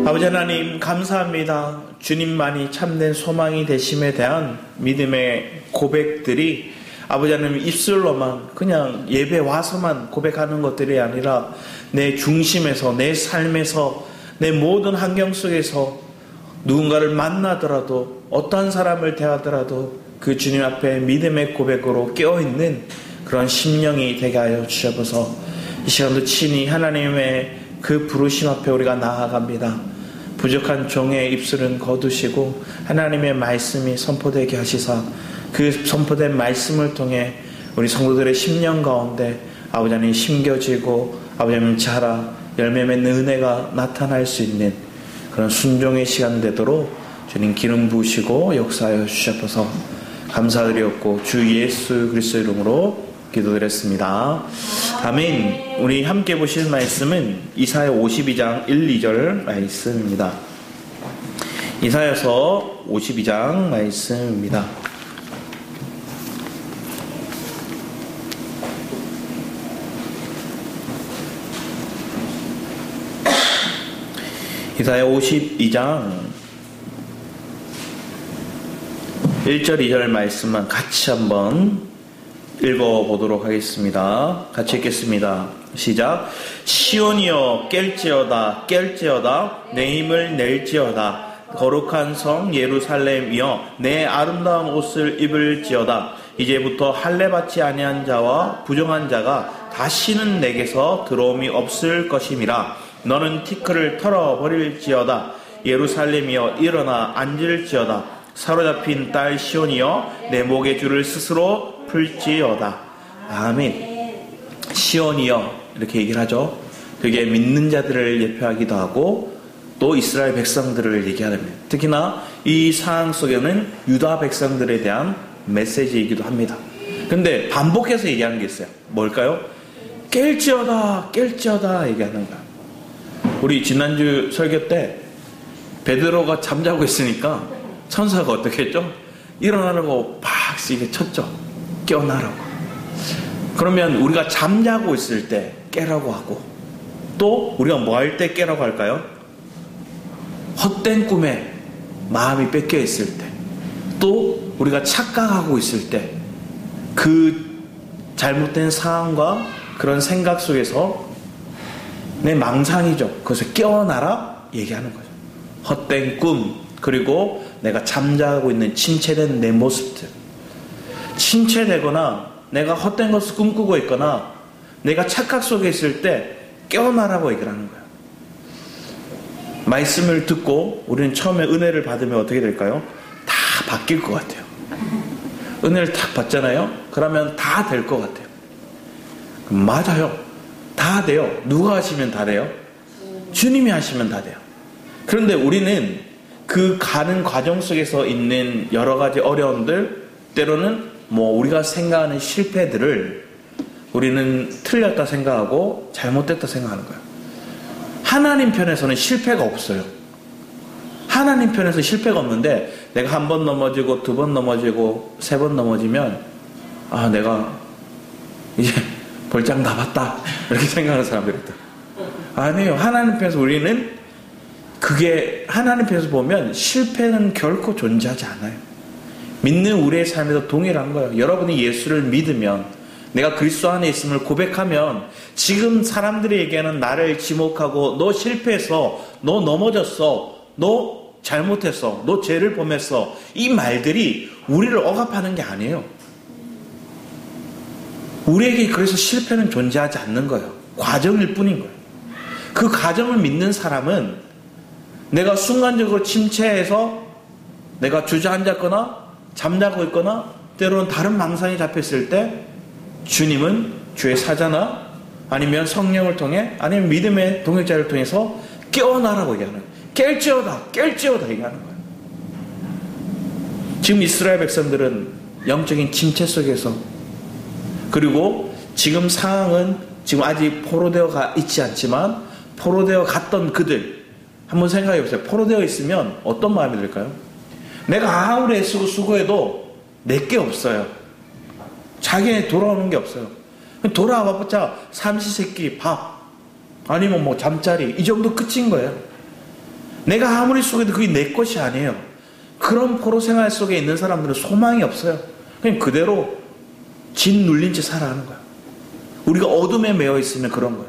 아버지 하나님 감사합니다. 주님만이 참된 소망이 되심에 대한 믿음의 고백들이 아버지 하나님 입술로만 그냥 예배 와서만 고백하는 것들이 아니라 내 중심에서, 내 삶에서, 내 모든 환경 속에서 누군가를 만나더라도 어떠한 사람을 대하더라도 그 주님 앞에 믿음의 고백으로 깨어있는 그런 심령이 되게 하여 주셔서 이 시간도 친히 하나님의 그 부르심 앞에 우리가 나아갑니다. 부족한 종의 입술은 거두시고 하나님의 말씀이 선포되게 하시사 그 선포된 말씀을 통해 우리 성도들의 심령 가운데 아버지 하나님 심겨지고 아버지 하나님 자라 열매 맺는 은혜가 나타날 수 있는 그런 순종의 시간 되도록 주님 기름 부으시고 역사하여 주셔서 감사드렸고 주 예수 그리스도의 이름으로 기도드렸습니다. 아멘. 우리 함께 보실 말씀은 이사야 52장 1, 2절 말씀입니다. 이사야서 52장 말씀입니다. 이사야 52장 1절 2절 말씀만 같이 한번 읽어보도록 하겠습니다. 같이 읽겠습니다. 시작. 시온이여 깰지어다 깰지어다 내 힘을 낼지어다 거룩한 성 예루살렘이여 내 아름다운 옷을 입을지어다 이제부터 할례받지 아니한 자와 부정한 자가 다시는 내게서 들어옴이 없을 것임이라 너는 티끌을 털어버릴지어다 예루살렘이여 일어나 앉을지어다 사로잡힌 딸 시온이여 내 목의 줄을 스스로 풀지어다. 아멘. 시온이여 이렇게 얘기를 하죠. 그게 믿는 자들을 예표하기도 하고 또 이스라엘 백성들을 얘기하랍니다. 특히나 이 상황 속에는 유다 백성들에 대한 메시지이기도 합니다. 근데 반복해서 얘기하는 게 있어요. 뭘까요? 깰지어다 깰지어다 얘기하는 거야. 우리 지난주 설교 때 베드로가 잠자고 있으니까 천사가 어떻게 했죠? 일어나라고 팍 이렇게 쳤죠. 깨어나라고. 그러면 우리가 잠자고 있을 때 깨라고 하고 또 우리가 뭐 할 때 깨라고 할까요? 헛된 꿈에 마음이 뺏겨 있을 때 또 우리가 착각하고 있을 때 그 잘못된 상황과 그런 생각 속에서 내 망상이죠. 그것을 깨어나라 얘기하는 거죠. 헛된 꿈 그리고 내가 잠자고 있는 침체된 내 모습들 침체되거나 내가 헛된 것을 꿈꾸고 있거나 내가 착각 속에 있을 때 깨어나라고 얘기를 하는 거예요. 말씀을 듣고 우리는 처음에 은혜를 받으면 어떻게 될까요? 다 바뀔 것 같아요. 은혜를 딱 받잖아요. 그러면 다 될 것 같아요. 맞아요. 다 돼요. 누가 하시면 다 돼요? 주님이 하시면 다 돼요. 그런데 우리는 그 가는 과정 속에서 있는 여러 가지 어려움들 때로는 뭐 우리가 생각하는 실패들을 우리는 틀렸다 생각하고 잘못됐다 생각하는 거예요. 하나님 편에서는 실패가 없어요. 하나님 편에서 실패가 없는데 내가 한 번 넘어지고 두 번 넘어지고 세 번 넘어지면 아 내가 이제 벌장 나봤다 이렇게 생각하는 사람들이 있다. 아니에요. 하나님 편에서 우리는 그게 하나님 편에서 보면 실패는 결코 존재하지 않아요. 믿는 우리의 삶에서 동일한 거예요. 여러분이 예수를 믿으면 내가 그리스도 안에 있음을 고백하면 지금 사람들이 얘기하는 나를 지목하고 너 실패했어, 너 넘어졌어, 너 잘못했어, 너 죄를 범했어 이 말들이 우리를 억압하는 게 아니에요. 우리에게 그래서 실패는 존재하지 않는 거예요. 과정일 뿐인 거예요. 그 과정을 믿는 사람은 내가 순간적으로 침체해서 내가 주저앉았거나 잠자고 있거나 때로는 다른 망상이 잡혔을 때 주님은 주의 사자나 아니면 성령을 통해 아니면 믿음의 동역자를 통해서 깨어나라고 얘기하는 거예요. 깰지어다 깰지어다 얘기하는 거예요. 지금 이스라엘 백성들은 영적인 침체 속에서 그리고 지금 상황은 지금 아직 포로되어 있지 않지만 포로되어 갔던 그들 한번 생각해 보세요. 포로되어 있으면 어떤 마음이 들까요? 내가 아무리 애쓰고 수고해도 내게 없어요. 자기네 돌아오는 게 없어요. 돌아와봤자 삼시세끼 밥 아니면 뭐 잠자리 이 정도 끝인 거예요. 내가 아무리 속여도 그게 내 것이 아니에요. 그런 포로 생활 속에 있는 사람들은 소망이 없어요. 그냥 그대로 짓눌린 채 살아가는 거야. 우리가 어둠에 매여 있으면 그런 거야.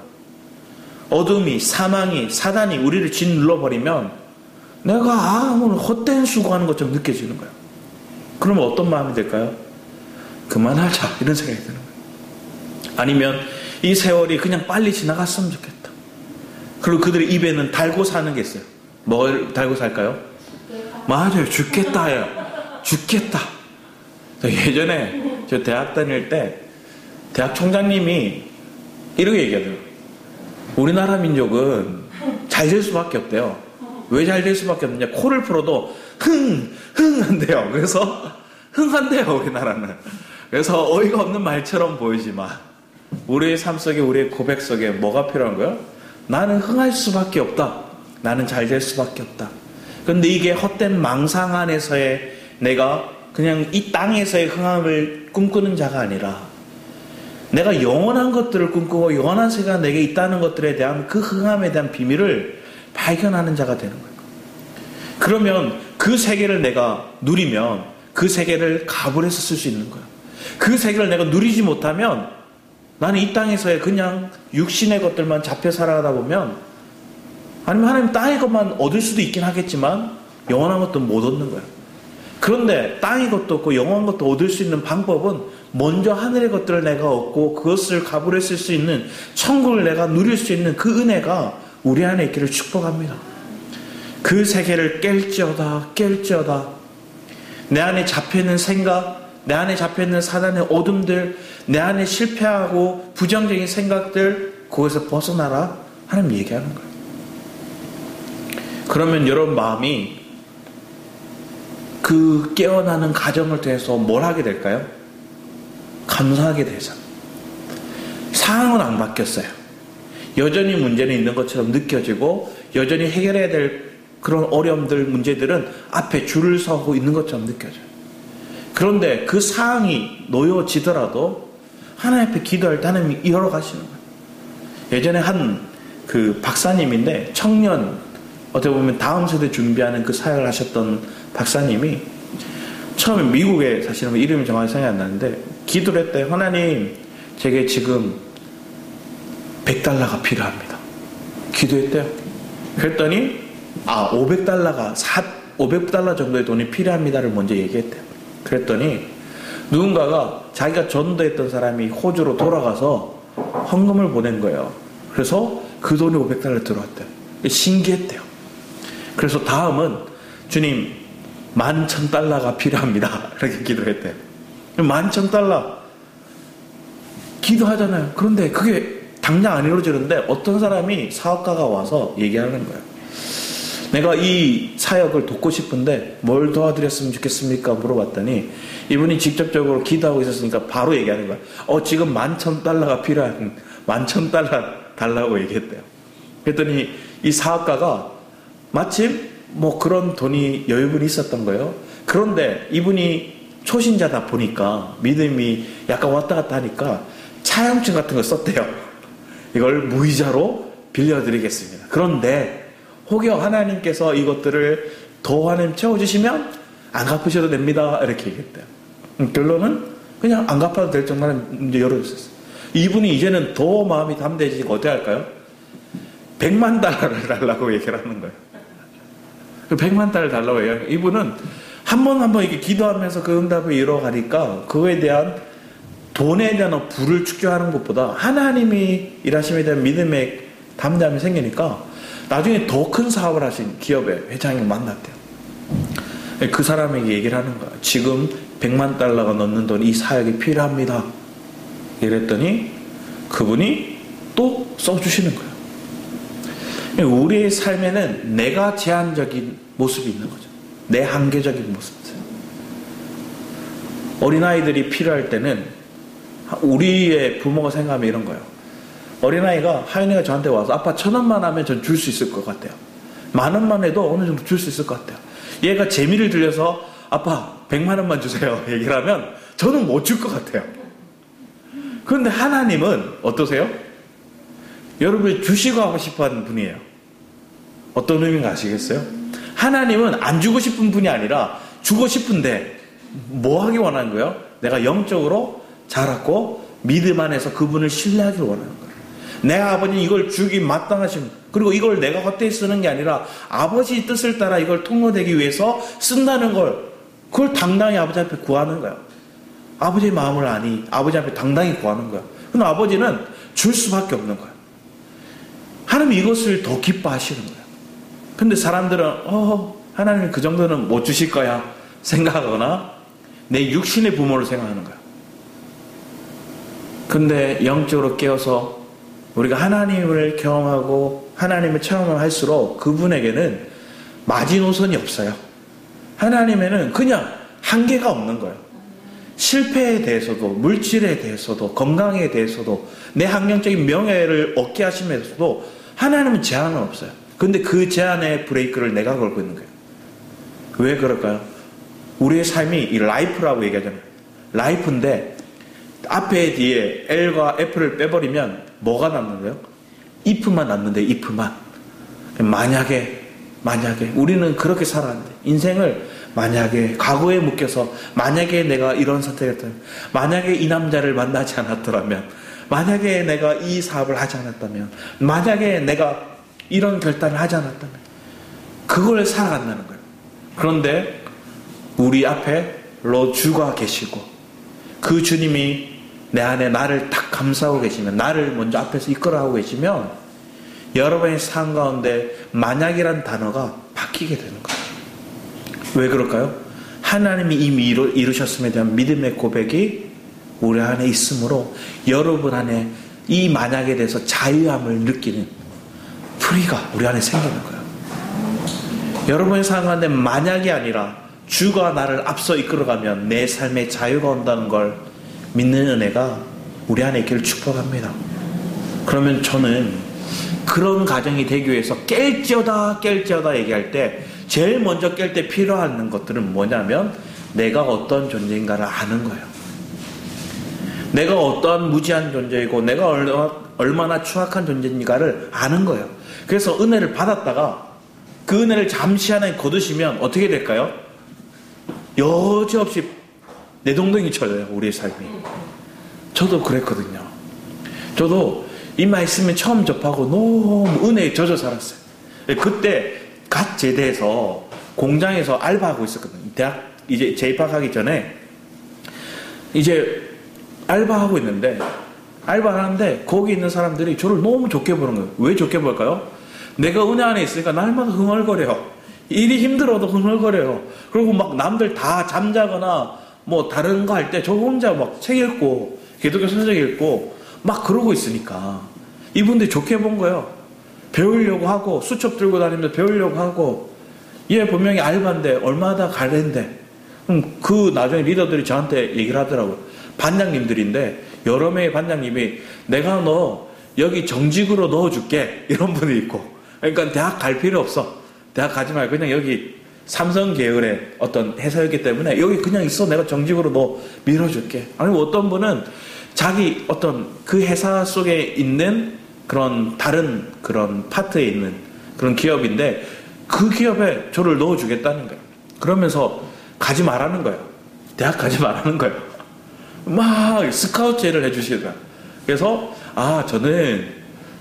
어둠이, 사망이, 사단이 우리를 짓눌러버리면 내가 오늘 헛된 수고하는 것처럼 느껴지는 거야. 그러면 어떤 마음이 들까요? 그만하자 이런 생각이 드는 거예요. 아니면 이 세월이 그냥 빨리 지나갔으면 좋겠다. 그리고 그들의 입에는 달고 사는 게 있어요. 뭘 달고 살까요? 맞아요. 죽겠다예요. 죽겠다. 예전에 저 대학 다닐 때 대학 총장님이 이렇게 얘기하더라고요. 우리나라 민족은 잘 될 수밖에 없대요. 왜 잘 될 수밖에 없느냐? 코를 풀어도 흥한대요. 그래서 흥한대요, 우리나라는. 그래서 어이가 없는 말처럼 보이지만 우리의 삶 속에, 우리의 고백 속에 뭐가 필요한 거예요? 나는 흥할 수밖에 없다. 나는 잘 될 수밖에 없다. 그런데 이게 헛된 망상 안에서의 내가 그냥 이 땅에서의 흥함을 꿈꾸는 자가 아니라 내가 영원한 것들을 꿈꾸고 영원한 세계가 내게 있다는 것들에 대한 그 흥함에 대한 비밀을 발견하는 자가 되는 거예요. 그러면 그 세계를 내가 누리면 그 세계를 값을 해서 쓸 수 있는 거예요. 그 세계를 내가 누리지 못하면 나는 이 땅에서의 그냥 육신의 것들만 잡혀 살아가다 보면 아니면 하나님 땅의 것만 얻을 수도 있긴 하겠지만 영원한 것도 못 얻는 거예요. 그런데 땅의 것도 없고 영원한 것도 얻을 수 있는 방법은 먼저 하늘의 것들을 내가 얻고 그것을 값을 했을 수 있는 천국을 내가 누릴 수 있는 그 은혜가 우리 안에 있기를 축복합니다. 그 세계를 깰지어다 내 안에 잡혀있는 생각, 내 안에 잡혀있는 사단의 어둠들, 내 안에 실패하고 부정적인 생각들 거기서 벗어나라 하나님 얘기하는 거예요. 그러면 여러분 마음이 그 깨어나는 과정을 통해서 뭘 하게 될까요? 감사하게 되죠. 상황은 안 바뀌었어요. 여전히 문제는 있는 것처럼 느껴지고 여전히 해결해야 될 그런 어려움들, 문제들은 앞에 줄을 서고 있는 것처럼 느껴져요. 그런데 그 상황이 놓여지더라도 하나님 앞에 기도할 때 하나님이 이어가시는 거예요. 예전에 한 그 박사님인데 청년, 어떻게 보면 다음 세대 준비하는 그 사역을 하셨던 박사님이 처음에 미국에 사시는 이름이 정확히 생각이 안 나는데 기도를 했대요. 하나님, 제게 지금 $100가 필요합니다. 기도했대요. 그랬더니 500달러 정도의 돈이 필요합니다를 먼저 얘기했대요. 그랬더니 누군가가 자기가 전도했던 사람이 호주로 돌아가서 헌금을 보낸 거예요. 그래서 그 돈이 $500 들어왔대요. 신기했대요. 그래서 다음은 주님 11,000달러가 필요합니다. 이렇게 기도했대요. 11,000달러 기도하잖아요. 그런데 그게 당장 안 이루어지는데 어떤 사람이 사업가가 와서 얘기하는 거예요. 내가 이 사역을 돕고 싶은데 뭘 도와드렸으면 좋겠습니까? 물어봤더니 이분이 직접적으로 기도하고 있었으니까 바로 얘기하는 거예요. 지금 11,000달러가 필요한 11,000달러 달라고 얘기했대요. 그랬더니 이 사업가가 마침 뭐 그런 돈이 여유분이 있었던 거예요. 그런데 이분이 초신자다 보니까 믿음이 약간 왔다 갔다 하니까 차용증 같은 거 썼대요. 이걸 무이자로 빌려드리겠습니다. 그런데 혹여 하나님께서 이것들을 더 하나님 채워주시면 안 갚으셔도 됩니다. 이렇게 얘기했대요. 결론은 그냥 안 갚아도 될 정도로 이제 열어줬어요. 이분이 이제는 더 마음이 담대해지니까 어떻게 할까요? 100만 달러를 달라고 얘기를 하는 거예요. 100만 달러를 달라고 해요. 이분은 한 번 이렇게 기도하면서 그 응답을 이뤄가니까 그거에 대한 돈에 대한 부를 축적하는 것보다 하나님이 일하심에 대한 믿음의 담대함이 생기니까 나중에 더 큰 사업을 하신 기업의 회장을 만났대요. 그 사람에게 얘기를 하는 거야. 지금 100만 달러가 넘는 돈이 이 사역이 필요합니다. 이랬더니 그분이 또 써주시는 거예요. 우리의 삶에는 내가 제한적인 모습이 있는 거죠. 내 한계적인 모습들. 어린아이들이 필요할 때는 우리의 부모가 생각하면 이런 거예요. 어린아이가 하윤이가 저한테 와서 아빠 1,000원만 하면 전 줄 수 있을 것 같아요. 10,000원만 해도 어느 정도 줄 수 있을 것 같아요. 얘가 재미를 들려서 아빠 100만 원만 주세요 얘기를 하면 저는 못 줄 것 같아요. 그런데 하나님은 어떠세요? 여러분이 주시고 하고 싶어하는 분이에요. 어떤 의미인가 아시겠어요? 하나님은 안 주고 싶은 분이 아니라 주고 싶은데 뭐 하기 원하는 거예요? 내가 영적으로 자랐고 믿음 안에서 그분을 신뢰하기 원하는 거예요. 내 아버지는 이걸 주기 마땅하신, 그리고 이걸 내가 헛되이 쓰는 게 아니라 아버지 뜻을 따라 이걸 통로되기 위해서 쓴다는 걸, 그걸 당당히 아버지 앞에 구하는 거예요. 아버지의 마음을 아니 아버지 앞에 당당히 구하는 거예요. 그럼 아버지는 줄 수밖에 없는 거예요. 하나님이 이것을 더 기뻐하시는 거예요. 근데 사람들은 하나님이 그 정도는 못 주실 거야 생각하거나 내 육신의 부모를 생각하는 거예요. 근데 영적으로 깨어서 우리가 하나님을 경험하고 하나님을 체험할수록 그분에게는 마지노선이 없어요. 하나님에는 그냥 한계가 없는 거예요. 실패에 대해서도, 물질에 대해서도, 건강에 대해서도, 내 환경적인 명예를 얻게 하시면서도 하나님은 제한은 없어요. 근데 그 제한의 브레이크를 내가 걸고 있는 거예요. 왜 그럴까요? 우리의 삶이 이 라이프라고 얘기하잖아요. 라이프인데 앞에 뒤에 L과 F를 빼버리면 뭐가 남는데요? if만 남는데, if만. 만약에 우리는 그렇게 살았는데, 인생을 만약에 과거에 묶여서, 만약에 내가 이런 선택을 했다면, 만약에 이 남자를 만나지 않았더라면, 만약에 내가 이 사업을 하지 않았다면, 만약에 내가 이런 결단을 하지 않았다면, 그걸 살아간다는 거예요. 그런데 우리 앞에 주가 계시고 그 주님이 내 안에 나를 딱 감싸고 계시면, 나를 먼저 앞에서 이끌어가고 계시면 여러분의 삶 가운데 만약이란 단어가 바뀌게 되는 거예요. 왜 그럴까요? 하나님이 이미 이루셨음에 대한 믿음의 고백이 우리 안에 있으므로 여러분 안에 이 만약에 대해서 자유함을 느끼는 프리가 우리 안에 생기는 거예요. 여러분의 삶 가운데 만약이 아니라 주가 나를 앞서 이끌어가면 내 삶에 자유가 온다는 걸 믿는 은혜가 우리 안에 있기를 축복합니다. 그러면 저는 그런 가정이 되기 위해서 깰지어다 얘기할 때 제일 먼저 깰 때 필요한 것들은 뭐냐면 내가 어떤 존재인가를 아는 거예요. 내가 어떠한 무지한 존재이고 내가 얼마나 추악한 존재인가를 아는 거예요. 그래서 은혜를 받았다가 그 은혜를 잠시 하나에 거두시면 어떻게 될까요? 여지없이 내동댕이 쳐져요, 우리의 삶이. 저도 그랬거든요. 저도 이 말씀을 처음 접하고 너무 은혜에 젖어 살았어요. 그때 갓 제대해서 공장에서 알바하고 있었거든요. 대학 이제 재입학하기 전에 이제 알바하고 있는데, 알바하는데 거기 있는 사람들이 저를 너무 좋게 보는 거예요. 왜 좋게 볼까요? 내가 은혜 안에 있으니까 날마다 흥얼거려요. 일이 힘들어도 흥얼거려요. 그리고 막 남들 다 잠자거나 뭐 다른 거 할 때 저 혼자 막 책 읽고 기독교 서적 읽고 막 그러고 있으니까 이분들이 좋게 본 거예요. 배우려고 하고 수첩 들고 다니면서 배우려고 하고, 얘 분명히 알바인데 얼마나 갈랜데. 그 나중에 리더들이 저한테 얘기를 하더라고요. 반장님들인데 여러 명의 반장님이 내가 너 여기 정직으로 넣어줄게 이런 분이 있고, 그러니까 대학 갈 필요 없어, 대학 가지 말고 그냥 여기 삼성 계열의 어떤 회사였기 때문에 여기 그냥 있어, 내가 정직으로 너 밀어줄게. 아니 어떤 분은 자기 어떤 그 회사 속에 있는 그런 다른 그런 파트에 있는 그런 기업인데 그 기업에 저를 넣어주겠다는 거예요. 그러면서 가지 말라는 거예요. 대학 가지 말라는 거예요. 막 스카우트를 해주시더라. 그래서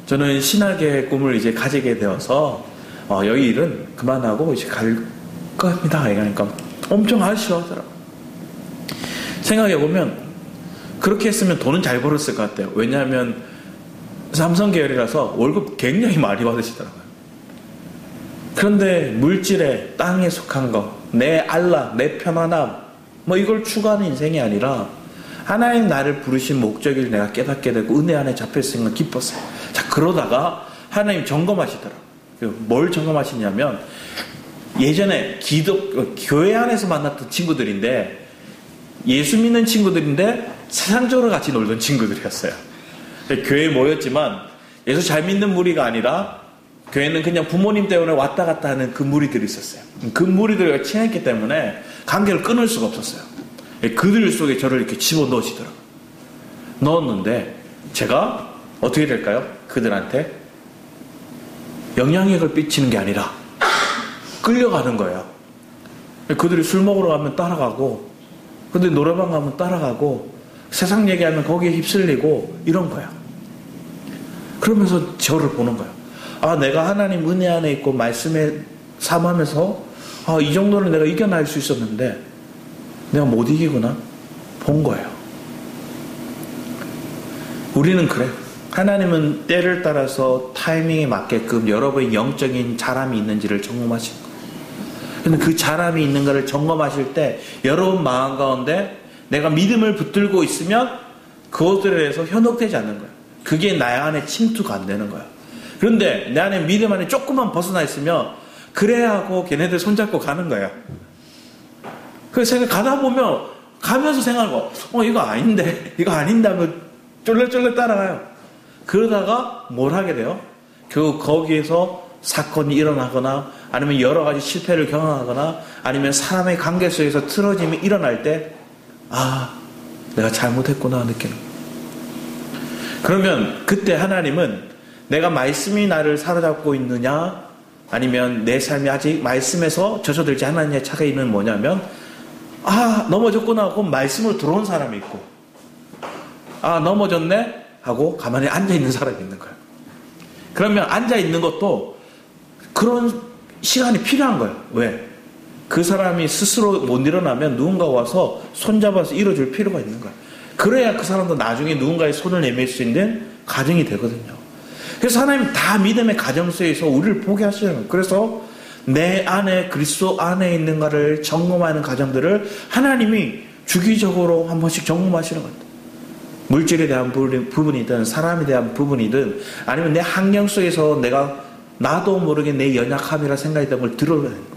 저는 신학의 꿈을 이제 가지게 되어서 여기 일은 그만하고 이제 갈 겁니다. 그러니까 엄청 아쉬워하더라고. 생각해보면 그렇게 했으면 돈은 잘 벌었을 것 같아요. 왜냐하면 삼성 계열이라서 월급 굉장히 많이 받으시더라고요. 그런데 물질에 땅에 속한 거, 내 안락, 내 편안함, 뭐 이걸 추구하는 인생이 아니라 하나님 나를 부르신 목적을 내가 깨닫게 되고 은혜 안에 잡혔으니까 기뻤어요. 자, 그러다가 하나님 점검하시더라고요. 뭘 점검하시냐면 예전에 교회 안에서 만났던 친구들인데, 예수 믿는 친구들인데 세상적으로 같이 놀던 친구들이었어요. 교회에 모였지만 예수 잘 믿는 무리가 아니라 교회는 그냥 부모님 때문에 왔다 갔다 하는 그 무리들이 있었어요. 그 무리들과 친했기 때문에 관계를 끊을 수가 없었어요. 그들 속에 저를 이렇게 집어넣으시더라고요. 넣었는데 제가 어떻게 될까요? 그들한테 영향력을 끼치는 게 아니라 끌려가는 거예요. 그들이 술 먹으러 가면 따라가고, 근데 노래방 가면 따라가고, 세상 얘기하면 거기에 휩쓸리고 이런 거야. 그러면서 저를 보는 거야. 아, 내가 하나님 은혜 안에 있고 말씀에 삼하면서 이 정도는 내가 이겨낼 수 있었는데 내가 못 이기구나 본 거예요. 우리는 그래요. 하나님은 때를 따라서 타이밍에 맞게끔 여러분의 영적인 자람이 있는지를 점검하신 거예요. 근데 그 자람이 있는가를 점검하실 때 여러분 마음 가운데 내가 믿음을 붙들고 있으면 그것들에 대해서 현혹되지 않는 거예요. 그게 나 안에 침투가 안 되는 거예요. 그런데 내 안에 믿음 안에 조금만 벗어나 있으면 그래야 하고 걔네들 손잡고 가는 거예요. 그래서 가다 보면 가면서 생각하는 거, 이거 아닌데 하면 쫄래쫄래 따라가요. 그러다가 뭘 하게 돼요? 결국 거기에서 사건이 일어나거나 아니면 여러 가지 실패를 경험하거나 아니면 사람의 관계 속에서 틀어짐이 일어날 때 내가 잘못했구나 느끼는 거예요. 그러면 그때 하나님은 내가 말씀이 나를 사로잡고 있느냐 아니면 내 삶이 아직 말씀에서 젖어들지 않았느냐의 차이는 뭐냐면 넘어졌구나 하고 말씀으로 들어온 사람이 있고 넘어졌네 하고 가만히 앉아있는 사람이 있는 거예요. 그러면 앉아있는 것도 그런 시간이 필요한 거예요. 왜? 그 사람이 스스로 못 일어나면 누군가 와서 손잡아서 일어줄 필요가 있는 거예요. 그래야 그 사람도 나중에 누군가의 손을 내밀 수 있는 가정이 되거든요. 그래서 하나님 다 믿음의 가정 속에서 우리를 보게 하시는 거예요. 그래서 내 안에 그리스도 안에 있는가를 점검하는 가정들을 하나님이 주기적으로 한 번씩 점검하시는 거예요. 물질에 대한 부분이든 사람에 대한 부분이든 아니면 내 환경 속에서 내가 나도 모르게 내 연약함이라 생각했던 걸 들어야 되는 거예요.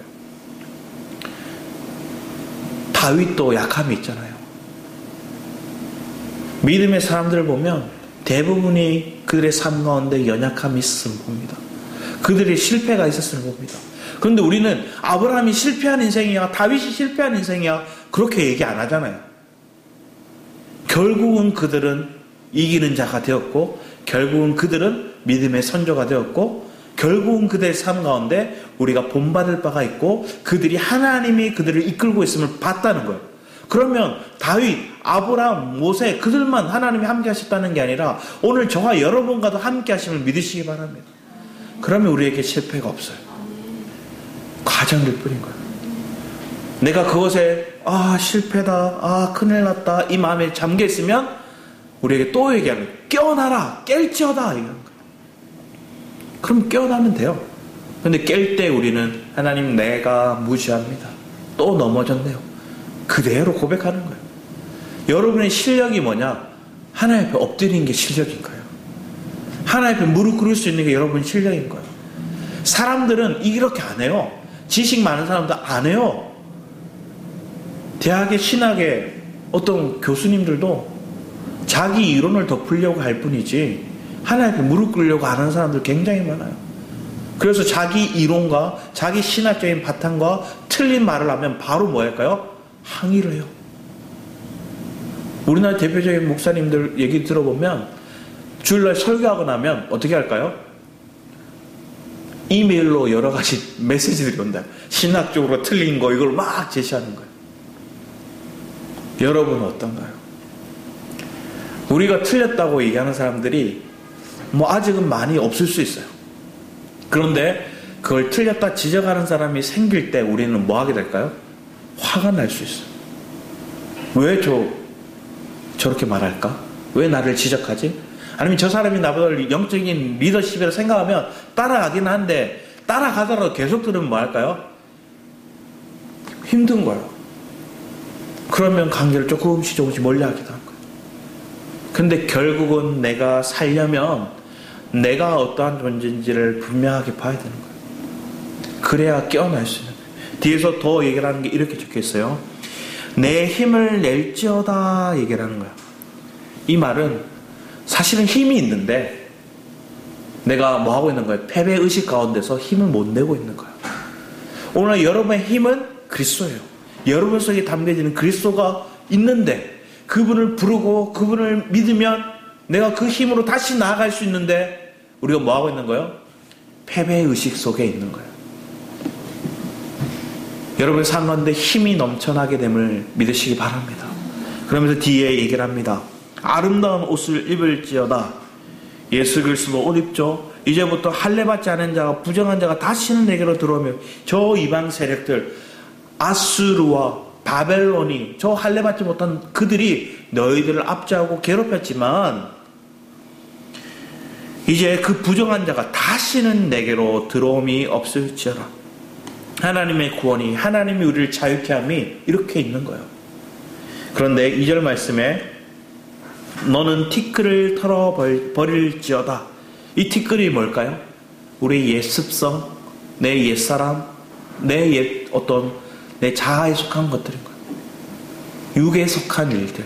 다윗도 약함이 있잖아요. 믿음의 사람들을 보면 대부분이 그들의 삶 가운데 연약함이 있었음을 봅니다. 그들의 실패가 있었음을 봅니다. 그런데 우리는 아브라함이 실패한 인생이야, 다윗이 실패한 인생이야 그렇게 얘기 안 하잖아요. 결국은 그들은 이기는 자가 되었고 결국은 그들은 믿음의 선조가 되었고 결국은 그들의 삶 가운데 우리가 본받을 바가 있고 그들이 하나님이 그들을 이끌고 있음을 봤다는 거예요. 그러면 다윗, 아브라함, 모세 그들만 하나님이 함께 하셨다는 게 아니라 오늘 저와 여러분과도 함께 하심을 믿으시기 바랍니다. 그러면 우리에게 실패가 없어요. 과정일 뿐인 거예요. 내가 그것에 실패다, 큰일 났다 이 마음에 잠겨 있으면 우리에게 또 얘기하는 거예요. 깨어나라, 깰지어다 이런 거예요. 그럼 깨어나면 돼요. 근데 깰 때 우리는 하나님 내가 무지합니다. 또 넘어졌네요. 그대로 고백하는 거예요. 여러분의 실력이 뭐냐? 하나님 앞에 엎드리는 게 실력인 거예요. 하나님 앞에 무릎 꿇을 수 있는 게 여러분 실력인 거예요. 사람들은 이렇게 안 해요. 지식 많은 사람들 안 해요. 대학의 신학의 어떤 교수님들도 자기 이론을 덮으려고 할 뿐이지 하나님 앞에 무릎 꿇으려고 하는 사람들 굉장히 많아요. 그래서 자기 이론과 자기 신학적인 바탕과 틀린 말을 하면 바로 뭐 할까요? 항의를 해요. 우리나라 대표적인 목사님들 얘기 들어보면 주일날 설교하고 나면 어떻게 할까요? 이메일로 여러 가지 메시지들이 온다. 신학적으로 틀린 거 이걸 막 제시하는 거예요. 여러분은 어떤가요? 우리가 틀렸다고 얘기하는 사람들이 아직은 많이 없을 수 있어요. 그런데 그걸 틀렸다 지적하는 사람이 생길 때 우리는 뭐 하게 될까요? 화가 날 수 있어요. 왜 저렇게 말할까? 왜 나를 지적하지? 아니면 저 사람이 나보다 영적인 리더십이라 생각하면 따라가긴 한데 따라가더라도 계속 들으면 뭐 할까요? 힘든 거예요. 그러면 관계를 조금씩 멀리하기도 한 거예요. 근데 결국은 내가 살려면 내가 어떠한 존재인지를 분명하게 봐야 되는 거예요. 그래야 깨어날 수 있는 거예요. 뒤에서 더 얘기를 하는 게 이렇게 적혀있어요. 내 힘을 낼지어다 얘기를 하는 거예요. 이 말은 사실은 힘이 있는데 내가 뭐 하고 있는 거예요? 패배의식 가운데서 힘을 못 내고 있는 거예요. 오늘 여러분의 힘은 그리스도예요. 여러분 속에 담겨지는 그리스도가 있는데 그분을 부르고 그분을 믿으면 내가 그 힘으로 다시 나아갈 수 있는데 우리가 뭐 하고 있는 거예요? 패배의식 속에 있는 거예요. 여러분 삶 가운데 힘이 넘쳐나게 됨을 믿으시기 바랍니다. 그러면서 뒤에 얘기를 합니다. 아름다운 옷을 입을지어다. 예수 그리스도 옷 입죠. 이제부터 할례받지 않은 자가 부정한 자가 다시는 내게로 들어오면 저 이방 세력들 아수르와 바벨론이 저 할례받지 못한 그들이 너희들을 압제하고 괴롭혔지만 이제 그 부정한 자가 다시는 내게로 들어옴이 없을지어다. 하나님의 구원이 하나님이 우리를 자유케 함이 이렇게 있는 거예요. 그런데 2절 말씀에 너는 티끌을 털어버릴지어다. 이 티끌이 뭘까요? 우리의 옛 습성, 내 옛사람, 내 옛 내 자아에 속한 것들인 거예요. 육에 속한 일들.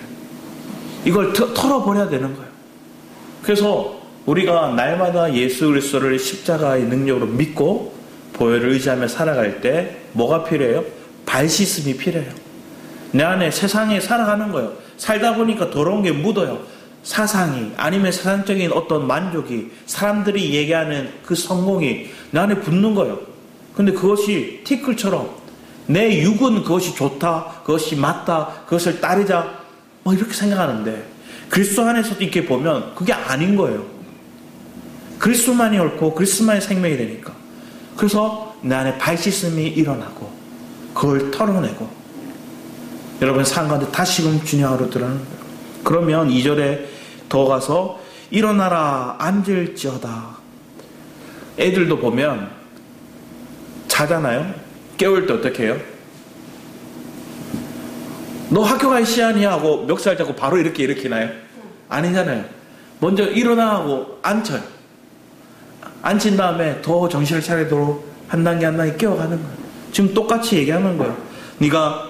이걸 털어버려야 되는 거예요. 그래서 우리가 날마다 예수 그리스도를 십자가의 능력으로 믿고 보혈을 의지하며 살아갈 때 뭐가 필요해요? 발 씻음이 필요해요. 내 안에 세상에 살아가는 거예요. 살다 보니까 더러운 게 묻어요. 사상이 아니면 세상적인 어떤 만족이 사람들이 얘기하는 그 성공이 내 안에 붙는 거예요. 근데 그것이 티끌처럼 내 육은 그것이 좋다, 그것이 맞다, 그것을 따르자 뭐 이렇게 생각하는데 그리스도 안에서도 이렇게 보면 그게 아닌 거예요. 그리스도만이 옳고 그리스도만이 생명이 되니까. 그래서 내 안에 발 씻음이 일어나고 그걸 털어내고 여러분 삶 가운데 다시금 주님으로 들어가는 거예요. 그러면 2절에 더 가서 일어나라 앉을지어다. 애들도 보면 자잖아요. 깨울 때 어떻게 해요? 너 학교 갈 시간이야 하고 멱살 잡고 바로 이렇게 일으키나요? 아니잖아요. 먼저 일어나 하고 앉혀요. 앉힌 다음에 더 정신을 차리도록 한 단계 한 단계 깨워가는 거예요. 지금 똑같이 얘기하는 거예요. 네가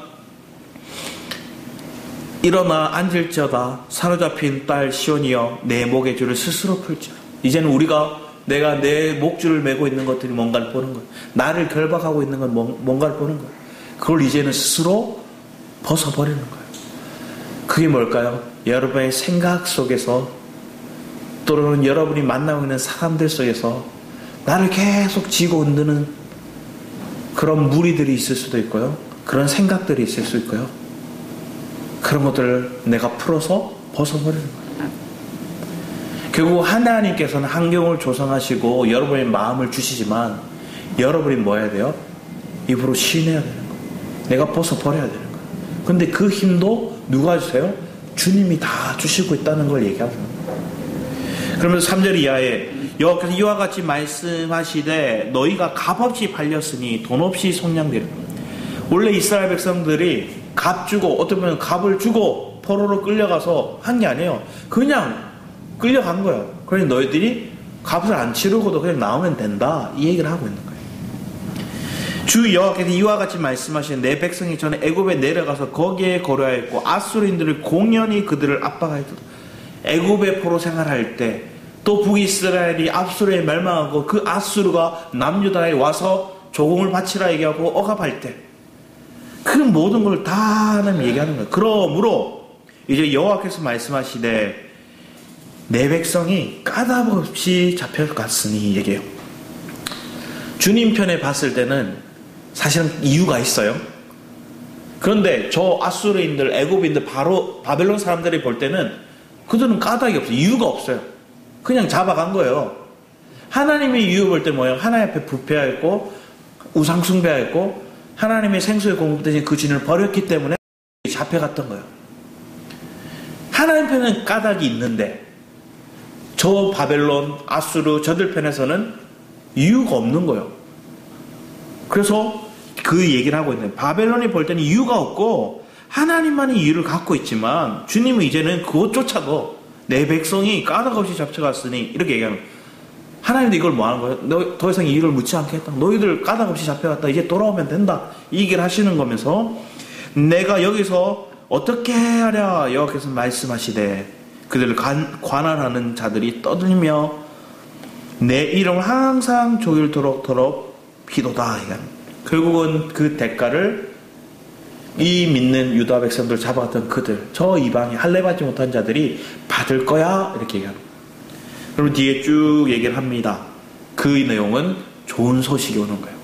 일어나 앉을지어다. 사로잡힌 딸 시온이여 내 목의 줄을 스스로 풀지어다. 이제는 우리가 내가 내 목줄을 메고 있는 것들이 뭔가를 보는 거예요. 나를 결박하고 있는 건 뭔가를 보는 거예요. 그걸 이제는 스스로 벗어버리는 거예요. 그게 뭘까요? 여러분의 생각 속에서 또는 여러분이 만나고 있는 사람들 속에서 나를 계속 쥐고 흔드는 그런 무리들이 있을 수도 있고요. 그런 생각들이 있을 수 있고요. 그런 것들을 내가 풀어서 벗어버리는 거예요. 결국 하나님께서는 환경을 조성하시고 여러분의 마음을 주시지만 여러분이 뭐 해야 돼요? 입으로 시인해야 되는 거예요. 내가 벗어버려야 되는 거예요. 근데 그 힘도 누가 주세요? 주님이 다 주시고 있다는 걸 얘기하는 거예요. 그러면서 3절 이하에 여호와께서 이와 같이 말씀하시되 너희가 값없이 팔렸으니 돈 없이 속량되리라. 원래 이스라엘 백성들이 값 주고 어떻게 보면 값을 주고 포로로 끌려가서 한 게 아니에요. 그냥 끌려간 거예요. 그러니 너희들이 값을 안 치르고도 그냥 나오면 된다. 이 얘기를 하고 있는 거예요. 주 여호와께서 이와 같이 말씀하신 내 백성이 전에 애굽에 내려가서 거기에 거류하였고 아수르인들을 공연히 그들을 압박하였다. 애굽에 포로 생활할 때 또 북이스라엘이 아수르에 멸망하고 그 아수르가 남유다에 와서 조공을 바치라 얘기하고 억압할 때 그 모든 걸 다 하나님 얘기하는 거예요. 그러므로 이제 여호와께서 말씀하시되 내 백성이 까닭 없이 잡혀갔으니 얘기해요. 주님 편에 봤을 때는 사실은 이유가 있어요. 그런데 저 아수르인들, 애굽인들, 바로 바벨론 사람들이 볼 때는 그들은 까닭이 없어요. 이유가 없어요. 그냥 잡아간 거예요. 하나님의 이유 볼 때 뭐예요? 하나님 앞에 부패하였고 우상 숭배하였고 하나님의 생수에 공급되신 그 진을 버렸기 때문에 잡혀갔던 거예요. 하나님 편은 까닭이 있는데 저 바벨론, 아수르, 저들 편에서는 이유가 없는 거예요. 그래서 그 얘기를 하고 있는 거예요. 바벨론이 볼 때는 이유가 없고 하나님만이 이유를 갖고 있지만 주님은 이제는 그것조차도 내 백성이 까닭 없이 잡혀갔으니 이렇게 얘기하는 거예요. 하나님도 이걸 뭐 하는 거예요? 너 더 이상 이유를 묻지 않겠다. 너희들 까닭 없이 잡혀갔다. 이제 돌아오면 된다. 이 얘기를 하시는 거면서 내가 여기서 어떻게 하랴 여호와께서 말씀하시되 그들을 관할하는 자들이 떠들며 내 이름을 항상 조일토록 비도다. 결국은 그 대가를 이 믿는 유다 백성들 잡아갔던 그들, 저 이방이 할례받지 못한 자들이 받을 거야 이렇게 얘기하는 거예요. 그럼 뒤에 쭉 얘기를 합니다. 그 내용은 좋은 소식이 오는 거예요.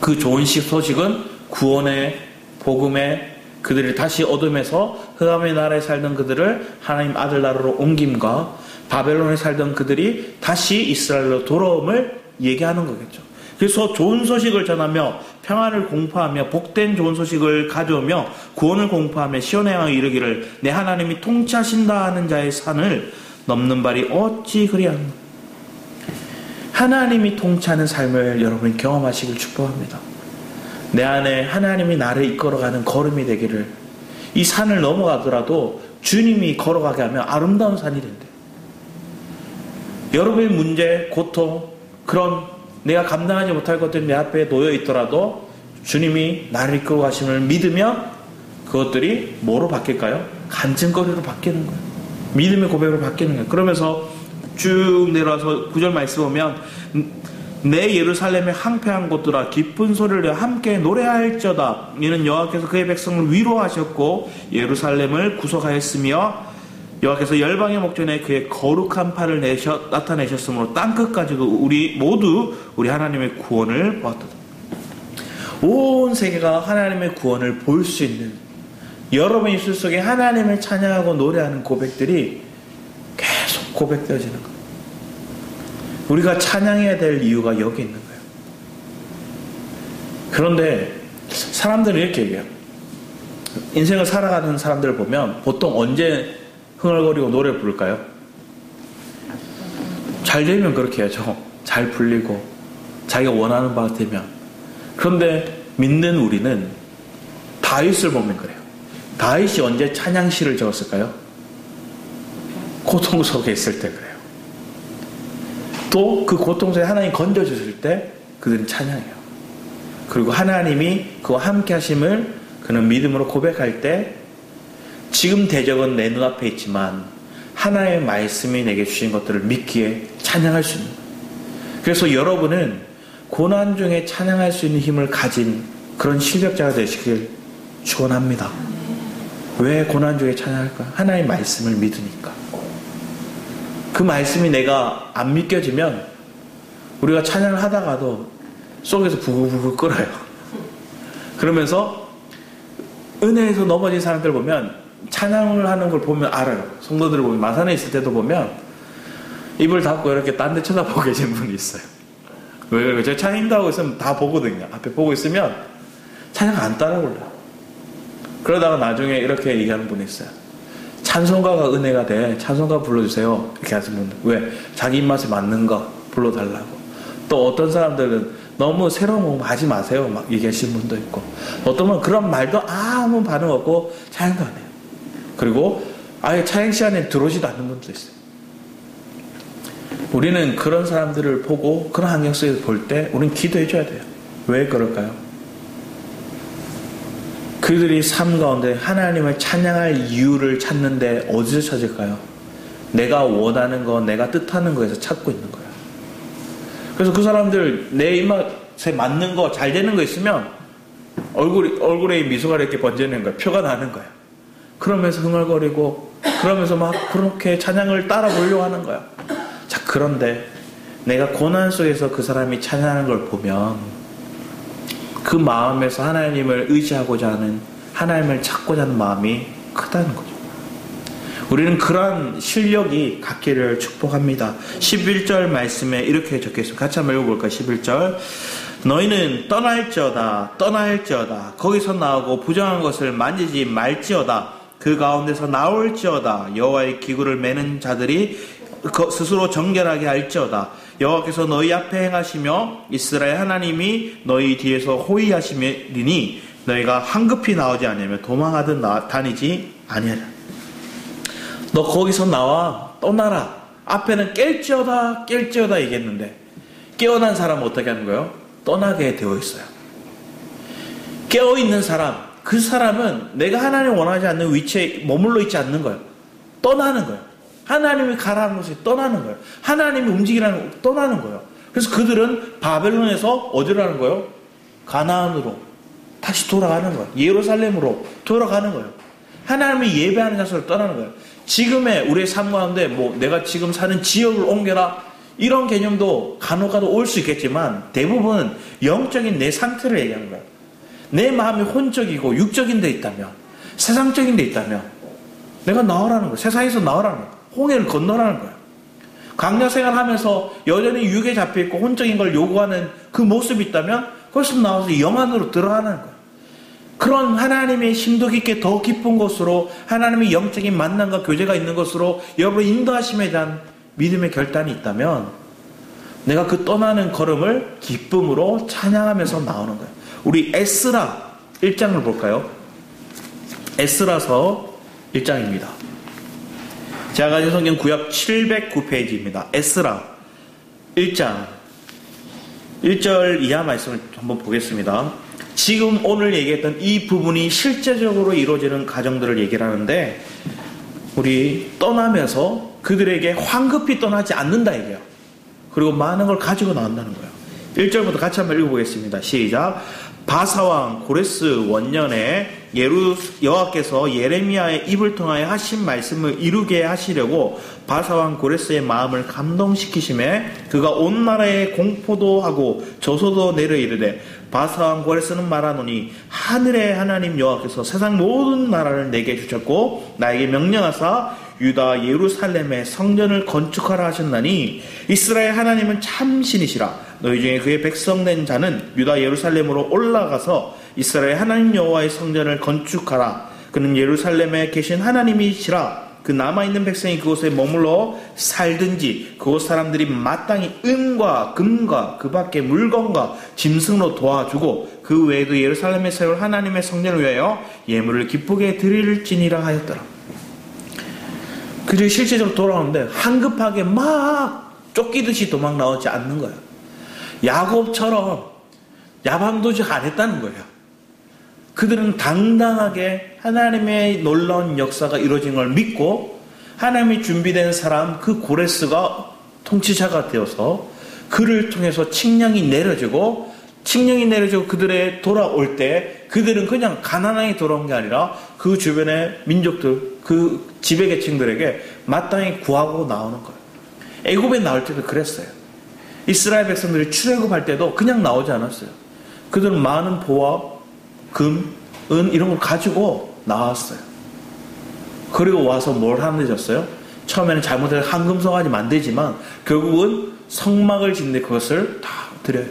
그 좋은 소식은 구원의 복음의 그들이 다시 어둠에서 흑암의 나라에 살던 그들을 하나님 아들 나라로 옮김과 바벨론에 살던 그들이 다시 이스라엘로 돌아옴을 얘기하는 거겠죠. 그래서 좋은 소식을 전하며 평안을 공포하며 복된 좋은 소식을 가져오며 구원을 공포하며 시온의 왕이 이르기를 내 하나님이 통치하신다 하는 자의 산을 넘는 발이 어찌 그리하는가. 하나님이 통치하는 삶을 여러분이 경험하시길 축복합니다. 내 안에 하나님이 나를 이끌어가는 걸음이 되기를, 이 산을 넘어가더라도 주님이 걸어가게 하면 아름다운 산이 된대. 여러분의 문제, 고통, 그런 내가 감당하지 못할 것들이 내 앞에 놓여 있더라도 주님이 나를 이끌어 가심을 믿으면 그것들이 뭐로 바뀔까요? 간증거리로 바뀌는 거예요. 믿음의 고백으로 바뀌는 거예요. 그러면서 쭉 내려와서 9절 말씀 보면 내 예루살렘의 항폐한 곳들아 기쁜 소리를 내어 함께 노래할지어다. 이는 여호와께서 그의 백성을 위로하셨고 예루살렘을 구속하였으며 여호와께서 열방의 목전에 그의 거룩한 팔을 나타내셨으므로 땅끝까지도 우리 모두 우리 하나님의 구원을 보았다. 온 세계가 하나님의 구원을 볼 수 있는, 여러분 입술 속에 하나님을 찬양하고 노래하는 고백들이 계속 고백되어지는 거예요. 우리가 찬양해야 될 이유가 여기 있는 거예요. 그런데 사람들은 이렇게 얘기해요. 인생을 살아가는 사람들을 보면 보통 언제 흥얼거리고 노래 부를까요? 잘 되면 그렇게 해야죠. 잘 풀리고 자기가 원하는 바가 되면. 그런데 믿는 우리는 다윗을 보면 그래요. 다윗이 언제 찬양시를 적었을까요? 고통 속에 있을 때 그래요. 또 그 고통 속에 하나님 건져주실 때 그들은 찬양해요. 그리고 하나님이 그와 함께 하심을 그는 믿음으로 고백할 때 지금 대적은 내 눈앞에 있지만 하나님의 말씀이 내게 주신 것들을 믿기에 찬양할 수 있는 거예요. 그래서 여러분은 고난 중에 찬양할 수 있는 힘을 가진 그런 실력자가 되시길 축원합니다. 왜 고난 중에 찬양할까? 하나님의 말씀을 믿으니까. 그 말씀이 내가 안 믿겨지면 우리가 찬양을 하다가도 속에서 부글부글 끓어요. 그러면서 은혜에서 넘어진 사람들 보면 찬양을 하는 걸 보면 알아요. 성도들을 보면 마산에 있을 때도 보면 입을 닫고 이렇게 딴 데 쳐다보고 계신 분이 있어요. 왜 그래요? 제가 찬양인다 하고 있으면 다 보거든요. 앞에 보고 있으면 찬양 안 따라 불러요. 그러다가 나중에 이렇게 얘기하는 분이 있어요. 찬송가가 은혜가 돼. 찬송가 불러주세요. 이렇게 하시는 분들. 왜? 자기 입맛에 맞는 거 불러달라고. 또 어떤 사람들은 너무 새로운 거 하지 마세요. 막 얘기하시는 분도 있고. 어떤 분은 그런 말도 아무 반응 없고 찬양도 안 해요. 그리고 아예 찬양 시간에 들어오지도 않는 분도 있어요. 우리는 그런 사람들을 보고 그런 환경 속에서 볼 때 우리는 기도해 줘야 돼요. 왜 그럴까요? 그들이 삶 가운데 하나님을 찬양할 이유를 찾는데 어디서 찾을까요? 내가 원하는 거, 내가 뜻하는 거에서 찾고 있는 거예요. 그래서 그 사람들 내 입맛에 맞는 거, 잘 되는 거 있으면 얼굴에 미소가 이렇게 번지는 거예요. 표가 나는 거예요. 그러면서 흥얼거리고 그러면서 막 그렇게 찬양을 따라 보려고 하는 거예요. 자, 그런데 내가 고난 속에서 그 사람이 찬양하는 걸 보면 그 마음에서 하나님을 의지하고자 하는, 하나님을 찾고자 하는 마음이 크다는 거죠. 우리는 그러한 실력이 갖기를 축복합니다. 11절 말씀에 이렇게 적혀있습니다. 같이 한번 읽어볼까요? 11절. 너희는 떠날지어다. 거기서 나오고 부정한 것을 만지지 말지어다. 그 가운데서 나올지어다. 여호와의 기구를 매는 자들이 스스로 정결하게 할지어다. 여호와께서 너희 앞에 행하시며 이스라엘 하나님이 너희 뒤에서 호위하시리니 너희가 황급히 나오지 아니하며 도망하듯 다니지 아니하라. 너 거기서 나와 떠나라. 앞에는 깰지어다 얘기했는데 깨어난 사람은 어떻게 하는 거예요? 떠나게 되어 있어요. 깨어있는 사람, 그 사람은 내가 하나님 원하지 않는 위치에 머물러 있지 않는 거예요. 떠나는 거예요. 하나님이 가라는 곳에 떠나는 거예요. 하나님이 움직이라는 곳에 떠나는 거예요. 그래서 그들은 바벨론에서 어디로 가는 거예요? 가나안으로 다시 돌아가는 거예요. 예루살렘으로 돌아가는 거예요. 하나님이 예배하는 장소를 떠나는 거예요. 지금의 우리의 삶 가운데 내가 지금 사는 지역을 옮겨라, 이런 개념도 간혹가다 올 수 있겠지만 대부분 영적인 내 상태를 얘기하는 거야. 내 마음이 혼적이고 육적인 데 있다면, 세상적인 데 있다면 내가 나오라는 거야. 세상에서 나오라는 거야. 홍해를 건너라는 거야. 강야 생활하면서 여전히 육에 잡혀있고 혼적인 걸 요구하는 그 모습이 있다면 거기서 나와서 영 안으로 들어가는 거야. 그런 하나님의 심도 깊게 더 깊은 곳으로, 하나님의 영적인 만남과 교제가 있는 곳으로 여러분의 인도하심에 대한 믿음의 결단이 있다면 내가 그 떠나는 걸음을 기쁨으로 찬양하면서 나오는 거예요. 우리 에스라 1장을 볼까요? 에스라서 1장입니다. 제가 가진 성경 구약 709페이지입니다. 에스라 1장 1절 이하 말씀을 한번 보겠습니다. 지금 오늘 얘기했던 이 부분이 실제적으로 이루어지는 가정들을 얘기를 하는데, 우리 떠나면서 그들에게 황급히 떠나지 않는다 얘기예요. 그리고 많은 걸 가지고 나온다는 거예요. 1절부터 같이 한번 읽어보겠습니다. 시작. 바사왕 고레스 원년에 여호와께서 예레미야의 입을 통하여 하신 말씀을 이루게 하시려고 바사왕 고레스의 마음을 감동시키심에 그가 온 나라에 공포도 하고 저소도 내려 이르되, 바사왕 고레스는 말하노니 하늘의 하나님 여호와께서 세상 모든 나라를 내게 주셨고 나에게 명령하사 유다 예루살렘의 성전을 건축하라 하셨나니 이스라엘 하나님은 참 신이시라. 너희 중에 그의 백성 된 자는 유다 예루살렘으로 올라가서 이스라엘 하나님 여호와의 성전을 건축하라. 그는 예루살렘에 계신 하나님이시라. 그 남아있는 백성이 그곳에 머물러 살든지 그곳 사람들이 마땅히 은과 금과 그 밖의 물건과 짐승으로 도와주고 그 외에도 예루살렘에 세울 하나님의 성전을 위하여 예물을 기쁘게 드릴지니라 하였더라. 그들이 실제적으로 돌아오는데 한급하게 막 쫓기듯이 도망 나오지 않는 거예요. 야곱처럼 야방도적 안 했다는 거예요. 그들은 당당하게 하나님의 놀라운 역사가 이루어진 걸 믿고 하나님이 준비된 사람 그 고레스가 통치자가 되어서 그를 통해서 칙령이 내려지고 그들의 돌아올 때 그들은 그냥 가나안에 돌아온 게 아니라 그 주변의 민족들, 그 지배계층들에게 마땅히 구하고 나오는 거예요. 애굽에 나올 때도 그랬어요. 이스라엘 백성들이 출애굽할 때도 그냥 나오지 않았어요. 그들은 많은 보화, 금, 은 이런 걸 가지고 나왔어요. 그리고 와서 뭘 하는데졌어요? 처음에는 잘못해서 황금성까지 만들지만 결국은 성막을 짓는데 그것을 다 드려요.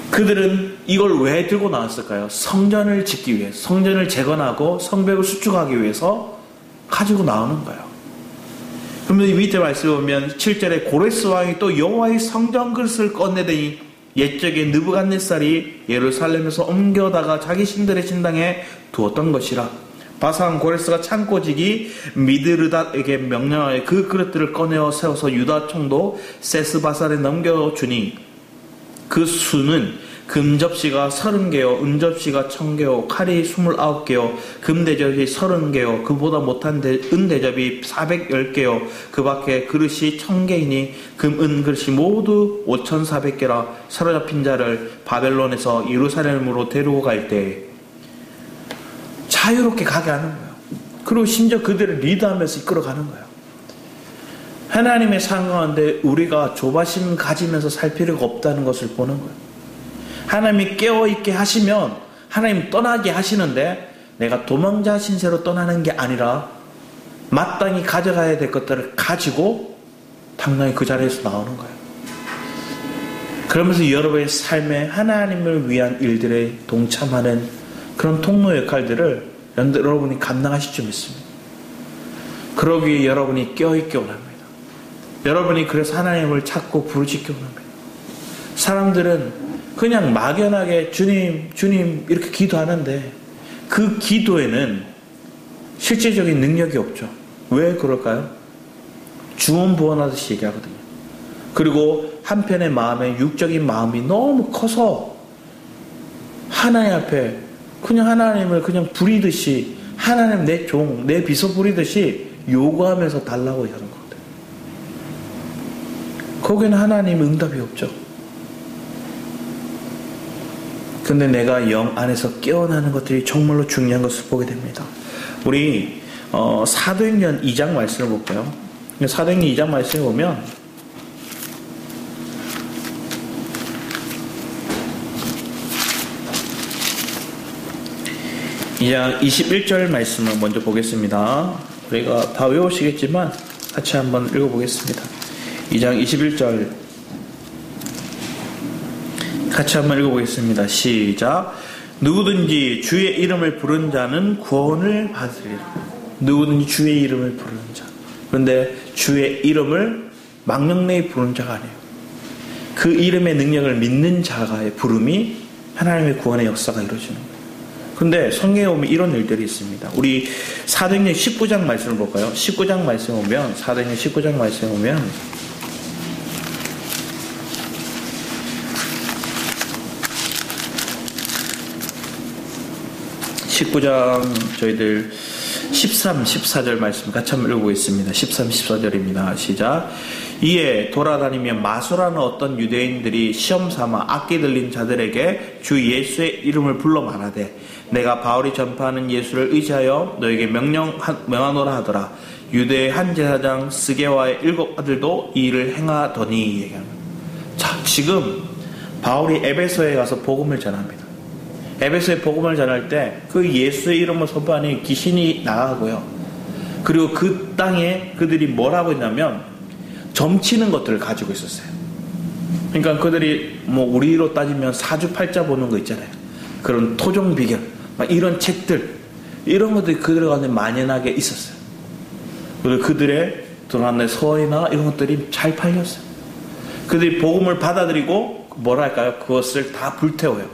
그들은 이걸 왜 들고 나왔을까요? 성전을 짓기 위해, 성전을 재건하고 성벽을 수축하기 위해서 가지고 나오는 거예요. 그러면 이 밑에 말씀을 보면 7절에 고레스 왕이 또 여호와의 성전 그릇을 꺼내더니 옛적에 느부갓네살이 예루살렘에서 옮겨다가 자기 신들의 신당에 두었던 것이라. 바사왕 고레스가 창고지기 미드르닷에게 명령하여 그 그릇들을 꺼내어 세워서 유다 총독 세스바살에 넘겨주니 그 수는 금접시가 30개요, 은접시가 1000개요, 칼이 29개요, 금대접이 30개요, 그보다 못한 은대접이 410개요, 그 밖에 그릇이 1000개이니 금, 은 그릇이 모두 5400개라. 사로잡힌 자를 바벨론에서 예루살렘으로 데리고 갈 때 자유롭게 가게 하는 거예요. 그리고 심지어 그들을 리드하면서 이끌어가는 거예요. 하나님의 상 가운데 우리가 조바심 가지면서 살 필요가 없다는 것을 보는 거예요. 하나님이 깨어있게 하시면 하나님 떠나게 하시는데 내가 도망자 신세로 떠나는 게 아니라 마땅히 가져가야 될 것들을 가지고 당당히 그 자리에서 나오는 거예요. 그러면서 여러분의 삶에 하나님을 위한 일들에 동참하는 그런 통로 역할들을 여러분이 감당하실 줄 믿습니다. 그러기 위해 여러분이 깨어있게 원합니다. 여러분이 그래서 하나님을 찾고 부르짖기 원합니다. 사람들은 그냥 막연하게 주님, 주님 이렇게 기도하는데 그 기도에는 실제적인 능력이 없죠. 왜 그럴까요? 주원부원하듯이 얘기하거든요. 그리고 한편의 마음에 육적인 마음이 너무 커서 하나님 앞에 그냥 하나님을 그냥 부리듯이 하나님 내 종, 내 비서 부리듯이 요구하면서 달라고 하는 겁니다. 거기는 하나님 응답이 없죠. 근데 내가 영 안에서 깨어나는 것들이 정말로 중요한 것을 보게 됩니다. 우리 사도행전 2장 말씀을 볼까요? 사도행전 2장 말씀에 보면 이장 21절 말씀을 먼저 보겠습니다. 우리가 다 외우시겠지만 같이 한번 읽어보겠습니다. 2장 21절 같이 한번 읽어보겠습니다. 시작. 누구든지 주의 이름을 부른 자는 구원을 받으리라. 누구든지 주의 이름을 부르는 자. 그런데 주의 이름을 망령내에 부르는 자가 아니에요. 그 이름의 능력을 믿는 자가의 부름이 하나님의 구원의 역사가 이루어지는 거예요. 그런데 성경에 보면 이런 일들이 있습니다. 우리 사도행전 19장 말씀을 볼까요? 19장 말씀 보면, 사도행전 19장 말씀 보면 19장 저희들 13, 14절 말씀 같이 한번 읽어보겠습니다. 13, 14절입니다. 시작. 이에 돌아다니며 마소라는 어떤 유대인들이 시험삼아 악기 들린 자들에게 주 예수의 이름을 불러 말하되 내가 바울이 전파하는 예수를 의지하여 너에게 명하노라 하더라. 유대의 한 제사장 스게와의 7 아들도 이 일을 행하더니 얘기합니다. 자, 지금 바울이 에베소에 가서 복음을 전합니다. 에베소에 복음을 전할 때 그 예수의 이름을 선포하니 귀신이 나가고요. 그리고 그 땅에 그들이 뭘 하고 있냐면 점치는 것들을 가지고 있었어요. 그러니까 그들이 뭐 우리로 따지면 사주팔자 보는 거 있잖아요. 그런 토종 비결, 막 이런 책들, 이런 것들이 그들 가운데 만연하게 있었어요. 그리고 그들의 들어가는 서이나 이런 것들이 잘 팔렸어요. 그들이 복음을 받아들이고 뭐랄까요? 그것을 다 불태워요.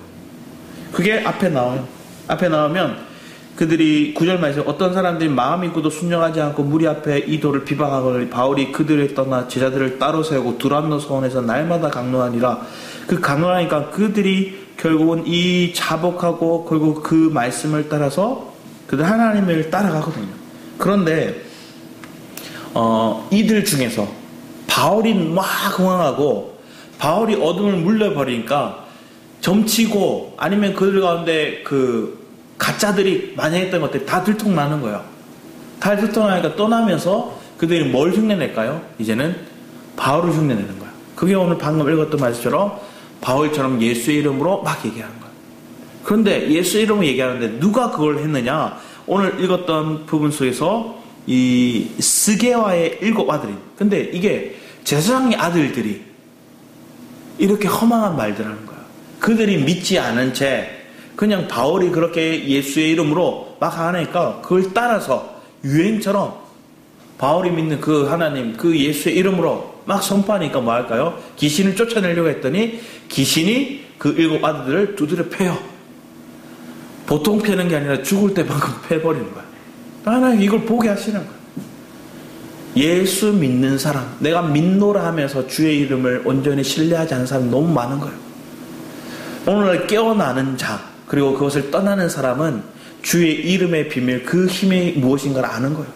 그게 앞에 나와요. 앞에 나오면 그들이 9절 말씀 어떤 사람들이 마음이 굳어 순종하지 않고 무리 앞에 이도를 비방하거늘 바울이 그들을 떠나 제자들을 따로 세우고 두란노 서원에서 날마다 강론하니라. 그 강론하니까 그들이 결국은 이 자복하고 결국 그 말씀을 따라서 그들 하나님을 따라가거든요. 그런데 이들 중에서 바울이 막 흥황하고 바울이 어둠을 물려버리니까 점치고 아니면 그들 가운데 그 가짜들이 만행했던 것들이 다 들통나는 거예요. 다 들통나니까 떠나면서 그들이 뭘 흉내낼까요? 이제는 바울을 흉내내는 거예요. 그게 오늘 방금 읽었던 말씀처럼 바울처럼 예수의 이름으로 막 얘기하는 거예요. 그런데 예수의 이름으로 얘기하는데 누가 그걸 했느냐? 오늘 읽었던 부분 속에서 이 스게와의 7 아들이, 근데 이게 제사장의 아들들이 이렇게 허망한 말들 하는 거예요. 그들이 믿지 않은 채 그냥 바울이 그렇게 예수의 이름으로 막 하니까 그걸 따라서 유행처럼 바울이 믿는 그 하나님, 그 예수의 이름으로 막 선포하니까 뭐 할까요? 귀신을 쫓아내려고 했더니 귀신이 그 7 아들들을 두드려 패요. 보통 패는 게 아니라 죽을 때 방금 패버리는 거야. 하나님 이걸 보게 하시는 거야. 예수 믿는 사람, 내가 믿노라 하면서 주의 이름을 온전히 신뢰하지 않는 사람이 너무 많은 거예요. 오늘 깨어나는 자, 그리고 그것을 떠나는 사람은 주의 이름의 비밀, 그 힘이 무엇인가를 아는 거예요.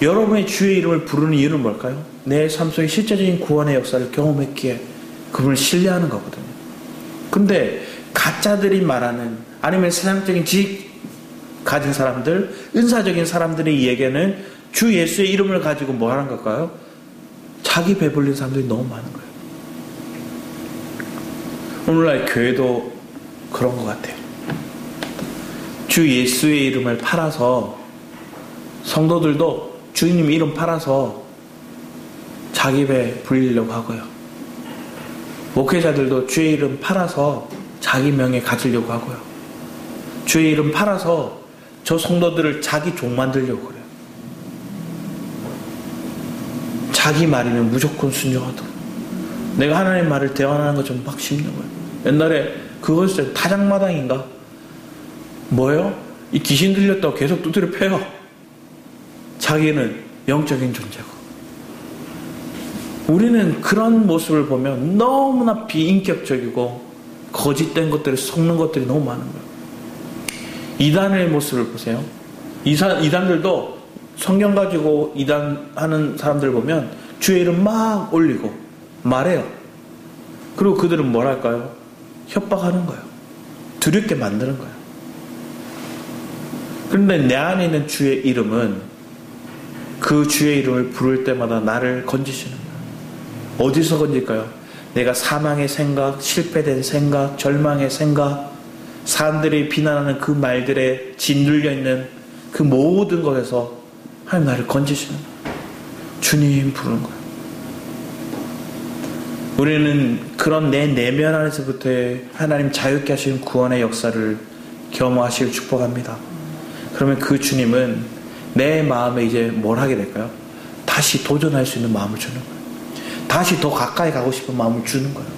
여러분의 주의 이름을 부르는 이유는 뭘까요? 내 삶 속에 실제적인 구원의 역사를 경험했기에 그분을 신뢰하는 거거든요. 근데 가짜들이 말하는, 아니면 세상적인 지식 가진 사람들, 은사적인 사람들의 얘기는 주 예수의 이름을 가지고 뭐 하는 걸까요? 자기 배불린 사람들이 너무 많은 거예요. 오늘날 교회도 그런 것 같아요. 주 예수의 이름을 팔아서, 성도들도 주님 이름 팔아서 자기 배 불리려고 하고요. 목회자들도 주의 이름 팔아서 자기 명예 가지려고 하고요. 주의 이름 팔아서 저 성도들을 자기 종 만들려고 그래요. 자기 말이면 무조건 순종하도록. 내가 하나님 말을 대언하는 거 좀 막 심는 거예요. 옛날에 그것을 타작마당인가? 뭐예요? 이 귀신 들렸다고 계속 두드려 패요. 자기는 영적인 존재고. 우리는 그런 모습을 보면 너무나 비인격적이고 거짓된 것들을 속는 것들이 너무 많은 거예요. 이단의 모습을 보세요. 이단들도 성경 가지고 이단하는 사람들 보면 주의 이름 막 올리고 말해요. 그리고 그들은 뭘 할까요? 협박하는 거예요. 두렵게 만드는 거예요. 그런데 내 안에 있는 주의 이름은 그 주의 이름을 부를 때마다 나를 건지시는 거예요. 어디서 건질까요? 내가 사망의 생각, 실패된 생각, 절망의 생각, 사람들이 비난하는 그 말들에 짓눌려 있는 그 모든 것에서 하나님 나를 건지시는 거예요. 주님 부르는 거예요. 우리는 그런 내 내면 안에서부터의 하나님 자유케 하시는 구원의 역사를 경험하시길 축복합니다. 그러면 그 주님은 내 마음에 이제 뭘 하게 될까요? 다시 도전할 수 있는 마음을 주는 거예요. 다시 더 가까이 가고 싶은 마음을 주는 거예요.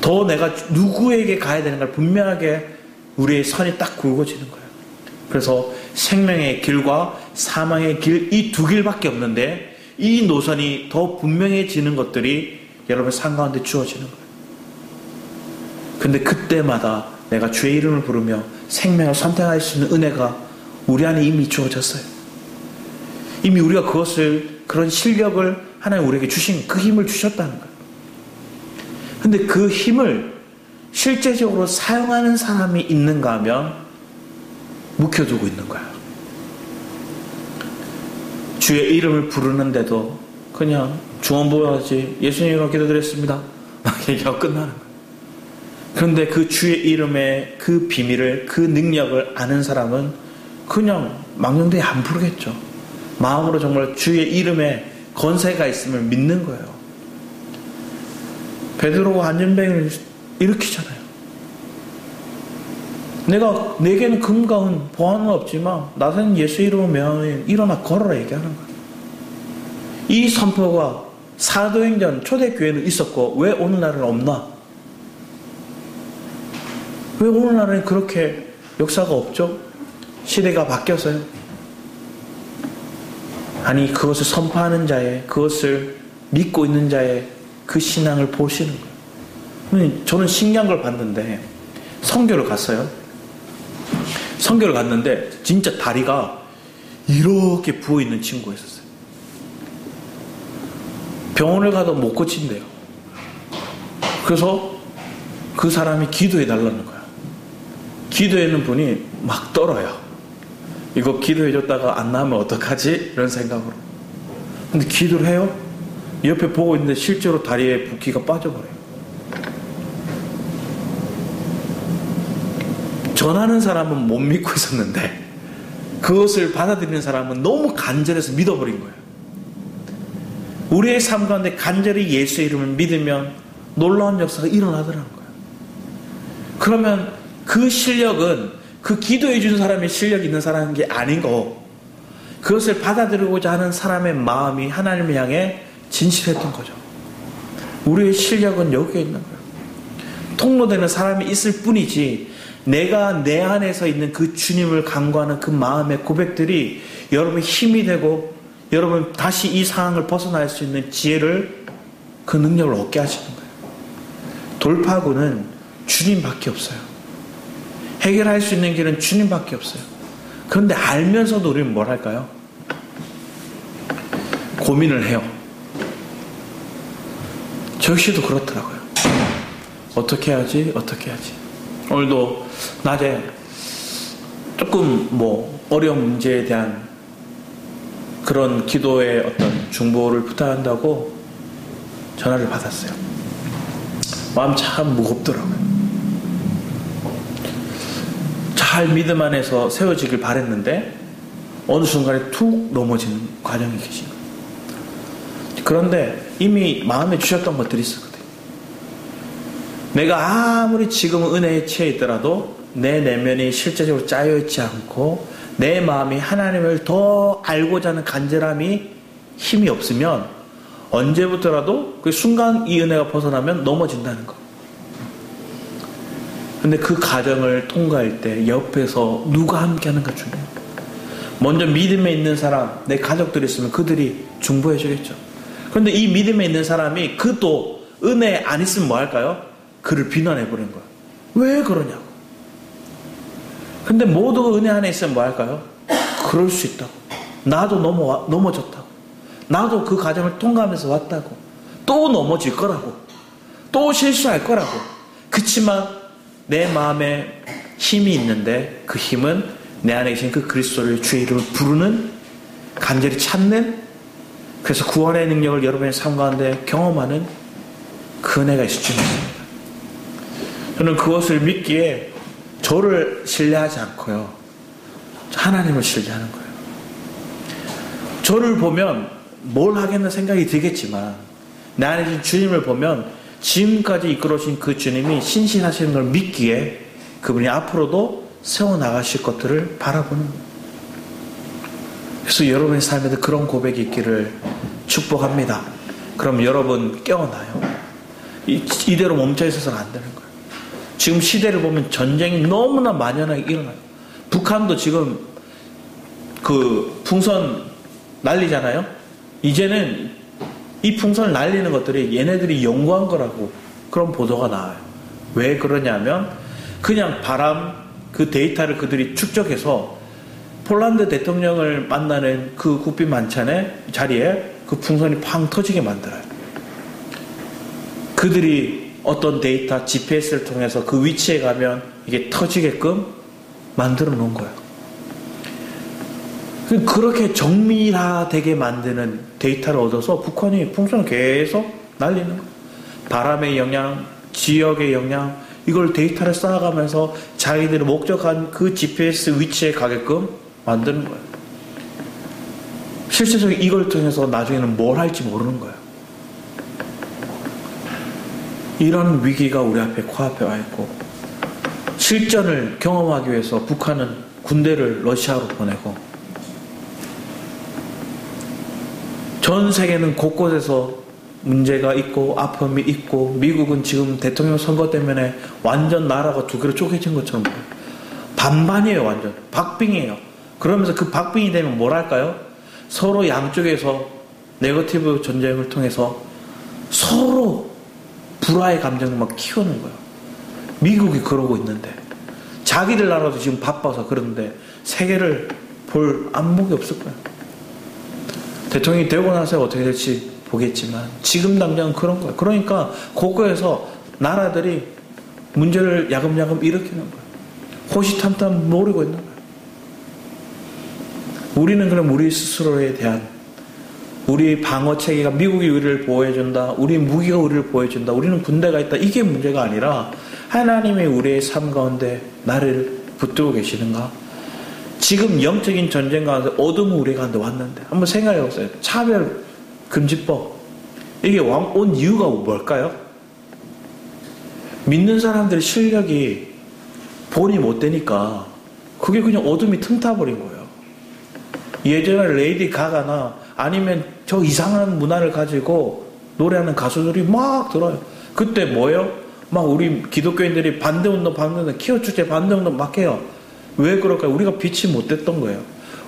더 내가 누구에게 가야 되는 걸 분명하게 우리의 선이 딱 굵어지는 거예요. 그래서 생명의 길과 사망의 길, 이 두 길밖에 없는데 이 노선이 더 분명해지는 것들이 여러분 삶 가운데 주어지는 거예요. 근데 그때마다 내가 주의 이름을 부르며 생명을 선택할 수 있는 은혜가 우리 안에 이미 주어졌어요. 이미 우리가 그것을, 그런 실력을 하나님 우리에게 주신, 그 힘을 주셨다는 거예요. 근데 그 힘을 실제적으로 사용하는 사람이 있는가 하면 묵혀두고 있는 거예요. 주의 이름을 부르는데도 그냥 중언부언하지, 예수님으로 기도드렸습니다 막 얘기하고 끝나는 거예요. 그런데 그 주의 이름의 그 비밀을, 그 능력을 아는 사람은 그냥 망령되이 안 부르겠죠. 마음으로 정말 주의 이름에 건세가 있음을 믿는 거예요. 베드로가 안전뱅이를 일으키잖아요. 내게는 금과 은 보화는 없지만 나는 예수 이름으로 명하노니 일어나 걸어라 얘기하는 거예요. 이 선포가 사도행전 초대교회는 있었고 왜 오늘날은 없나? 왜 오늘날은 그렇게 역사가 없죠? 시대가 바뀌어서요. 아니, 그것을 선포하는 자의, 그것을 믿고 있는 자의 그 신앙을 보시는 거예요. 저는 신기한 걸 봤는데 선교를 갔어요. 선교를 갔는데 진짜 다리가 이렇게 부어있는 친구가 있었어요. 병원을 가도 못 고친대요. 그래서 그 사람이 기도해 달라는 거야. 기도하는 분이 막 떨어요. 이거 기도해줬다가 안 나으면 어떡하지? 이런 생각으로. 근데 기도를 해요. 옆에 보고 있는데 실제로 다리에 붓기가 빠져버려요. 전하는 사람은 못 믿고 있었는데 그것을 받아들이는 사람은 너무 간절해서 믿어버린 거예요. 우리의 삶 가운데 간절히 예수의 이름을 믿으면 놀라운 역사가 일어나더라는 거예요. 그러면 그 실력은 그 기도해 주는 사람의 실력이 있는 사람인 게 아닌 거고, 그것을 받아들이고자 하는 사람의 마음이 하나님을 향해 진실했던 거죠. 우리의 실력은 여기에 있는 거예요. 통로되는 사람이 있을 뿐이지, 내가 내 안에서 있는 그 주님을 간구하는 그 마음의 고백들이 여러분의 힘이 되고 여러분 다시 이 상황을 벗어날 수 있는 지혜를, 그 능력을 얻게 하시는 거예요. 돌파구는 주님밖에 없어요. 해결할 수 있는 길은 주님밖에 없어요. 그런데 알면서도 우리는 뭘 할까요? 고민을 해요. 저 역시도 그렇더라고요. 어떻게 해야지? 어떻게 해야지? 오늘도 낮에 조금 어려운 문제에 대한 그런 기도의 어떤 중보를 부탁한다고 전화를 받았어요. 마음 참 무겁더라고요. 잘 믿음 안에서 세워지길 바랬는데 어느 순간에 툭 넘어지는 과정이 계신 거예요. 그런데 이미 마음에 주셨던 것들이 있었거든요. 내가 아무리 지금 은혜에 취해 있더라도 내 내면이 실제적으로 짜여있지 않고 내 마음이 하나님을 더 알고자 하는 간절함이, 힘이 없으면 언제부터라도 그 순간 이 은혜가 벗어나면 넘어진다는 거. 근데 그 과정을 통과할 때 옆에서 누가 함께 하는가 중요해요. 먼저 믿음에 있는 사람, 내 가족들이 있으면 그들이 중보해 주겠죠. 그런데 이 믿음에 있는 사람이 그도 은혜 안 있으면 뭐 할까요? 그를 비난해 버리는 거야. 왜 그러냐고. 근데 모두가 은혜 안에 있으면 뭐 할까요? 그럴 수 있다고. 나도 넘어졌다고. 나도 그 과정을 통과하면서 왔다고. 또 넘어질 거라고. 또 실수할 거라고. 그치만 내 마음에 힘이 있는데 그 힘은 내 안에 계신 그 그리스도를, 주의 이름을 부르는, 간절히 찾는 그래서 구원의 능력을 여러분의 삶 가운데 경험하는 그 은혜가 있을 줄 믿습니다. 저는 그것을 믿기에 저를 신뢰하지 않고요, 하나님을 신뢰하는 거예요. 저를 보면 뭘 하겠나 생각이 들겠지만 내 안에 계신 주님을 보면 지금까지 이끌어오신 그 주님이 신실하시는 걸 믿기에 그분이 앞으로도 세워나가실 것들을 바라보는 거예요. 그래서 여러분의 삶에도 그런 고백이 있기를 축복합니다. 그럼 여러분 깨어나요. 이대로 멈춰 있어서는 안 되는 거예요. 지금 시대를 보면 전쟁이 너무나 만연하게 일어나요. 북한도 지금 그 풍선 날리잖아요. 이제는 이 풍선을 날리는 것들이 얘네들이 연구한 거라고 그런 보도가 나와요. 왜 그러냐면 그냥 바람 그 데이터를 그들이 축적해서 폴란드 대통령을 만나는 그 국빈 만찬의 자리에 그 풍선이 팡 터지게 만들어요. 그들이 어떤 데이터 GPS를 통해서 그 위치에 가면 이게 터지게끔 만들어 놓은 거예요. 그렇게 정밀화되게 만드는 데이터를 얻어서 북한이 풍선을 계속 날리는 거예요. 바람의 영향, 지역의 영향, 이걸 데이터를 쌓아가면서 자기들이 목적한 그 GPS 위치에 가게끔 만드는 거예요. 실제적으로 이걸 통해서 나중에는 뭘 할지 모르는 거예요. 이런 위기가 우리 앞에 코앞에 와 있고, 실전을 경험하기 위해서 북한은 군대를 러시아로 보내고, 전 세계는 곳곳에서 문제가 있고 아픔이 있고, 미국은 지금 대통령 선거 때문에 완전 나라가 두 개로 쪼개진 것처럼 보여요. 반반이에요. 완전 박빙이에요. 그러면서 그 박빙이 되면 뭘 할까요? 서로 양쪽에서 네거티브 전쟁을 통해서 서로 불화의 감정을 막 키우는 거예요. 미국이 그러고 있는데, 자기들 나라도 지금 바빠서 그러는데 세계를 볼 안목이 없을 거예요. 대통령이 되고 나서 어떻게 될지 보겠지만 지금 당장은 그런 거예요. 그러니까 곳곳에서 나라들이 문제를 야금야금 일으키는 거예요. 호시탐탐 노리고 있는 거예요. 우리는 그럼 우리 스스로에 대한 우리 방어 체계가, 미국이 우리를 보호해준다, 우리 무기가 우리를 보호해준다, 우리는 군대가 있다, 이게 문제가 아니라 하나님이 우리의 삶 가운데 나를 붙들고 계시는가? 지금 영적인 전쟁 가운데 어둠은 우리 가운데 왔는데 한번 생각해 보세요. 차별금지법, 이게 온 이유가 뭘까요? 믿는 사람들의 실력이 본이 못 되니까 그게 그냥 어둠이 틈타버린 거예요. 예전에 레이디 가가나 아니면 저 이상한 문화를 가지고 노래하는 가수들이 막 들어요. 그때 뭐예요? 막 우리 기독교인들이 반대운동, 키워축제 반대운동 막 해요. 왜 그럴까요? 우리가 빛이 못 됐던 거예요.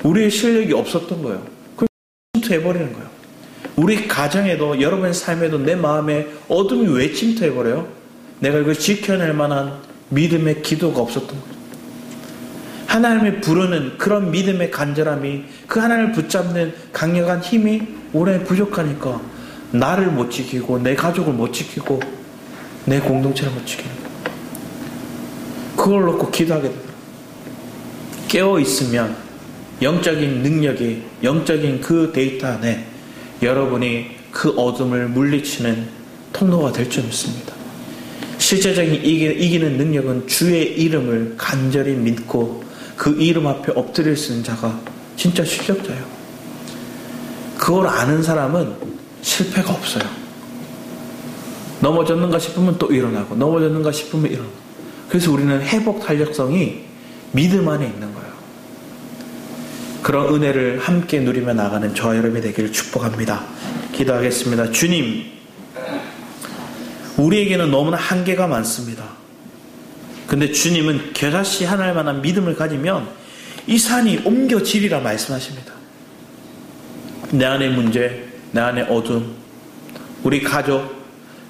우리의 실력이 없었던 거예요. 그럼 침투해버리는 거예요. 우리 가정에도, 여러분의 삶에도 내 마음에 어둠이 왜 침투해버려요? 내가 이걸 지켜낼 만한 믿음의 기도가 없었던 거죠. 하나님을 부르는 그런 믿음의 간절함이, 그 하나님을 붙잡는 강력한 힘이 오래 부족하니까 나를 못 지키고 내 가족을 못 지키고 내 공동체를 못 지키는 거예요. 그걸 놓고 기도하게 되더라고요. 깨어있으면 영적인 능력이, 영적인 그 데이터 안에 여러분이 그 어둠을 물리치는 통로가 될 줄 믿습니다. 실제적인 이기는 능력은 주의 이름을 간절히 믿고 그 이름 앞에 엎드릴 수 있는 자가 진짜 실력자예요. 그걸 아는 사람은 실패가 없어요. 넘어졌는가 싶으면 또 일어나고, 넘어졌는가 싶으면 일어나고. 그래서 우리는 회복 탄력성이 믿음 안에 있는 거예요. 그런 은혜를 함께 누리며 나가는 저와 여러분이 되기를 축복합니다. 기도하겠습니다. 주님, 우리에게는 너무나 한계가 많습니다. 근데 주님은 겨자씨 하나일 만한 믿음을 가지면 이 산이 옮겨지리라 말씀하십니다. 내 안의 문제, 내 안의 어둠, 우리 가족,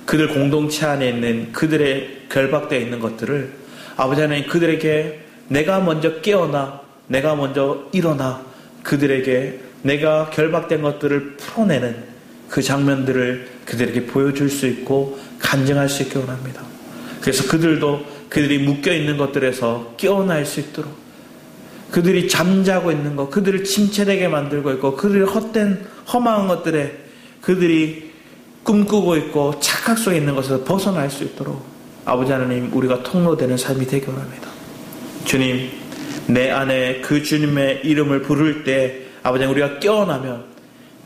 그들 공동체 안에 있는 그들의 결박되어 있는 것들을 아버지 하나님, 그들에게 내가 먼저 깨어나, 내가 먼저 일어나 그들에게 내가 결박된 것들을 풀어내는 그 장면들을 그들에게 보여줄 수 있고 간증할 수 있게 원합니다. 그래서 그들이 묶여있는 것들에서 깨어날 수 있도록, 그들이 잠자고 있는 것, 그들을 침체되게 만들고 있고 그들의 험한 것들에 그들이 꿈꾸고 있고 착각 속에 있는 것에서 벗어날 수 있도록 아버지 하나님 우리가 통로되는 삶이 되기 원합니다. 주님, 내 안에 그 주님의 이름을 부를 때 아버지 하나님 우리가 깨어나면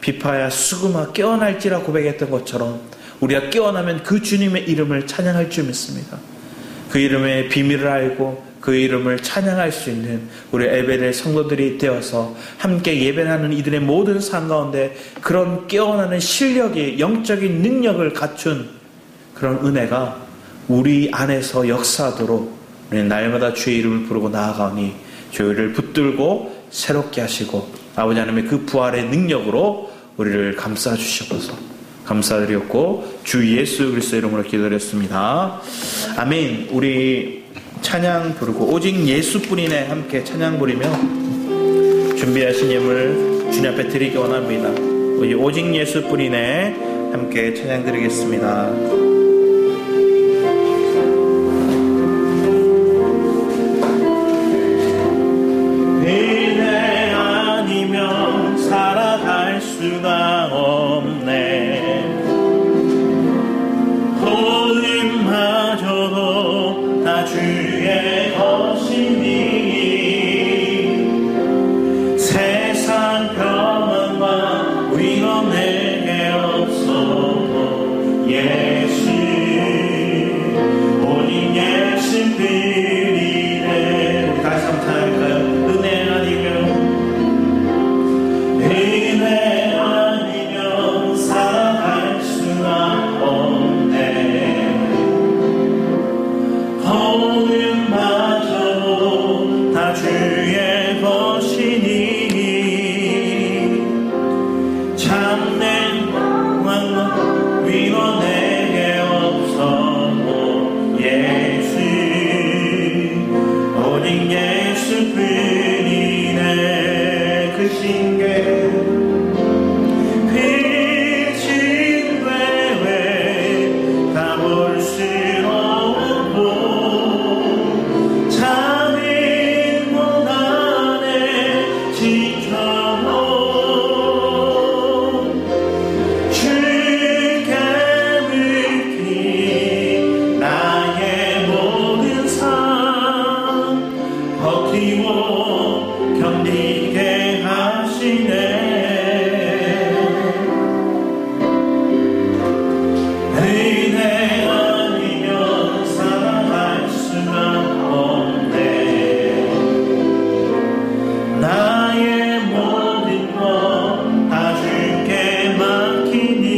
비파야 수구마 깨어날지라 고백했던 것처럼 우리가 깨어나면 그 주님의 이름을 찬양할 줄 믿습니다. 그 이름의 비밀을 알고 그 이름을 찬양할 수 있는 우리 에베레 성도들이 되어서 함께 예배하는 이들의 모든 삶 가운데 그런 깨어나는 실력이 영적인 능력을 갖춘 그런 은혜가 우리 안에서 역사하도록 우리는 날마다 주의 이름을 부르고 나아가니 주를 붙들고 새롭게 하시고 아버지 하나님의 그 부활의 능력으로 우리를 감싸 주시옵소서. 감사드렸고 주 예수 그리스도 이름으로 기도드렸습니다. 아멘. 우리 찬양 부르고 오직 예수뿐이네 함께 찬양 부르며 준비하신 예물 주님 앞에 드리기 원합니다. 우리 오직 예수뿐이네 함께 찬양 드리겠습니다. 은혜 아니면 살아갈 수가 없네. 모든마저도 다 주의 것이니 세상 평안과 위로 내게 없어도 예수 오직 예수뿐이네. 다시 한번 찬양할까요? 은혜 아니면 살아갈 수가 없네. 모든마저도 다 주의 것이니 참된 왕과 위로 내게 없어도 예수 오직 예수뿐이네. 그 신께 견디게 하시네. 은혜 아니면 살아갈 수가 없네. 나의 모든 것 다 주께 맡기니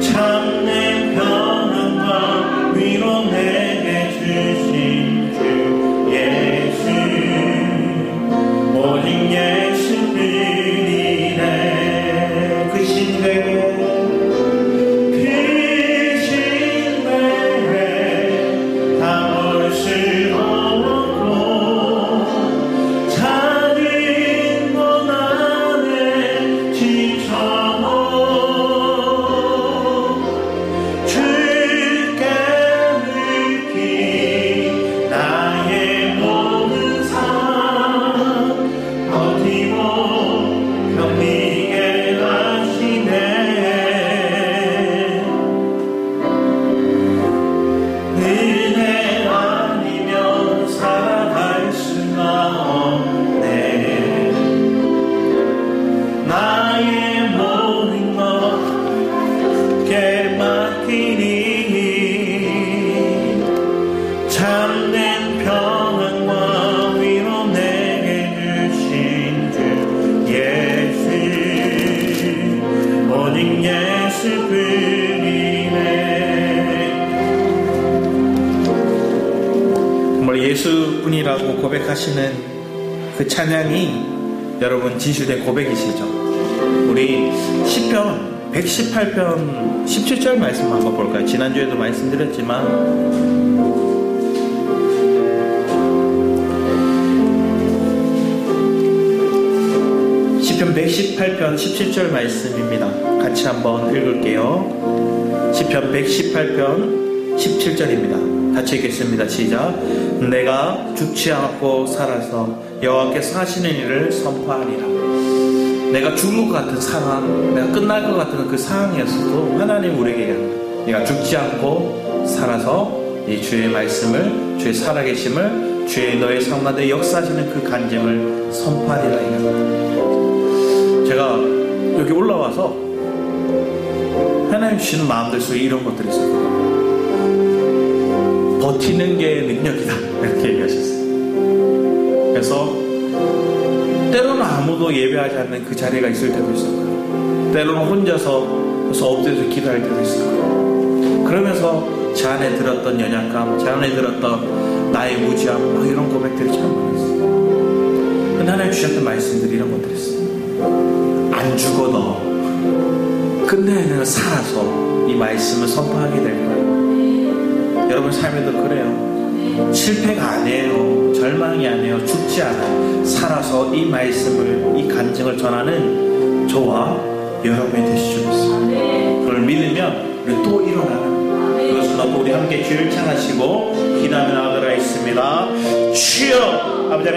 참된 평안과 위로 내게 주신 오직 예수뿐이네. 그 신뢰에 다 볼 수 없고 작은 고난에 지쳐도 주께 느낀 나의 모든 삶 버티고 견디게 하시네. 은혜 아니면 살아갈 수가 없네. 나의 모든 것 께 맡기니 참된 평안과 위로 내게 주신 주 예수 오직 예수뿐이네. 정말 예수뿐이라고 고백하시는 그 찬양이 여러분 지주된 고백이시죠. 우리 시편 118편 17절 말씀 한번 볼까요? 지난주에도 말씀드렸지만 시편 118편 17절 말씀입니다. 같이 한번 읽을게요. 시편 118편 17절입니다. 같이 읽겠습니다. 시작. 내가 죽지 않고 살아서 여호와께서 하시는 일을 선포하리라. 내가 죽을 것 같은 상황, 내가 끝날 것 같은 그 상황이었어도 하나님 우리에게 얘기합니다. 네가 죽지 않고 살아서 이 주의 말씀을, 주의 살아계심을, 주의 너의 삶 가운데 역사하시는 그 간증을 선포하리라 얘기합니다. 제가 여기 올라와서 하나님 주시는 마음들 속에 이런 것들이 있어요. 버티는 게 능력이다 이렇게 얘기하셨어요. 그래서 때로는 아무도 예배하지 않는 그 자리가 있을 때도 있을 거예요. 때로는 혼자서 그래서 엎드려서 기도할 때도 있을 거예요. 그러면서 제 안에 들었던 연약감, 제 안에 들었던 나의 무지함, 막 이런 고백들이 참 많았어요. 근데 하나님 주셨던 말씀들이 이런 것들이 있어요. 안 죽어도 끝내 내가 살아서 이 말씀을 선포하게 될 거예요. 여러분 삶에도 그래요. 실패가 아니에요. 절망이 아니에요. 죽지 않아요. 살아서 이 말씀을, 이 간증을 전하는 저와 여러분이 되시죠. 그걸 믿으면 우리 또 일어나는 거예요. 그것을 놓고 우리 함께 주를 찬하시고 기도하며 나아가라 있습니다. 주여 아버지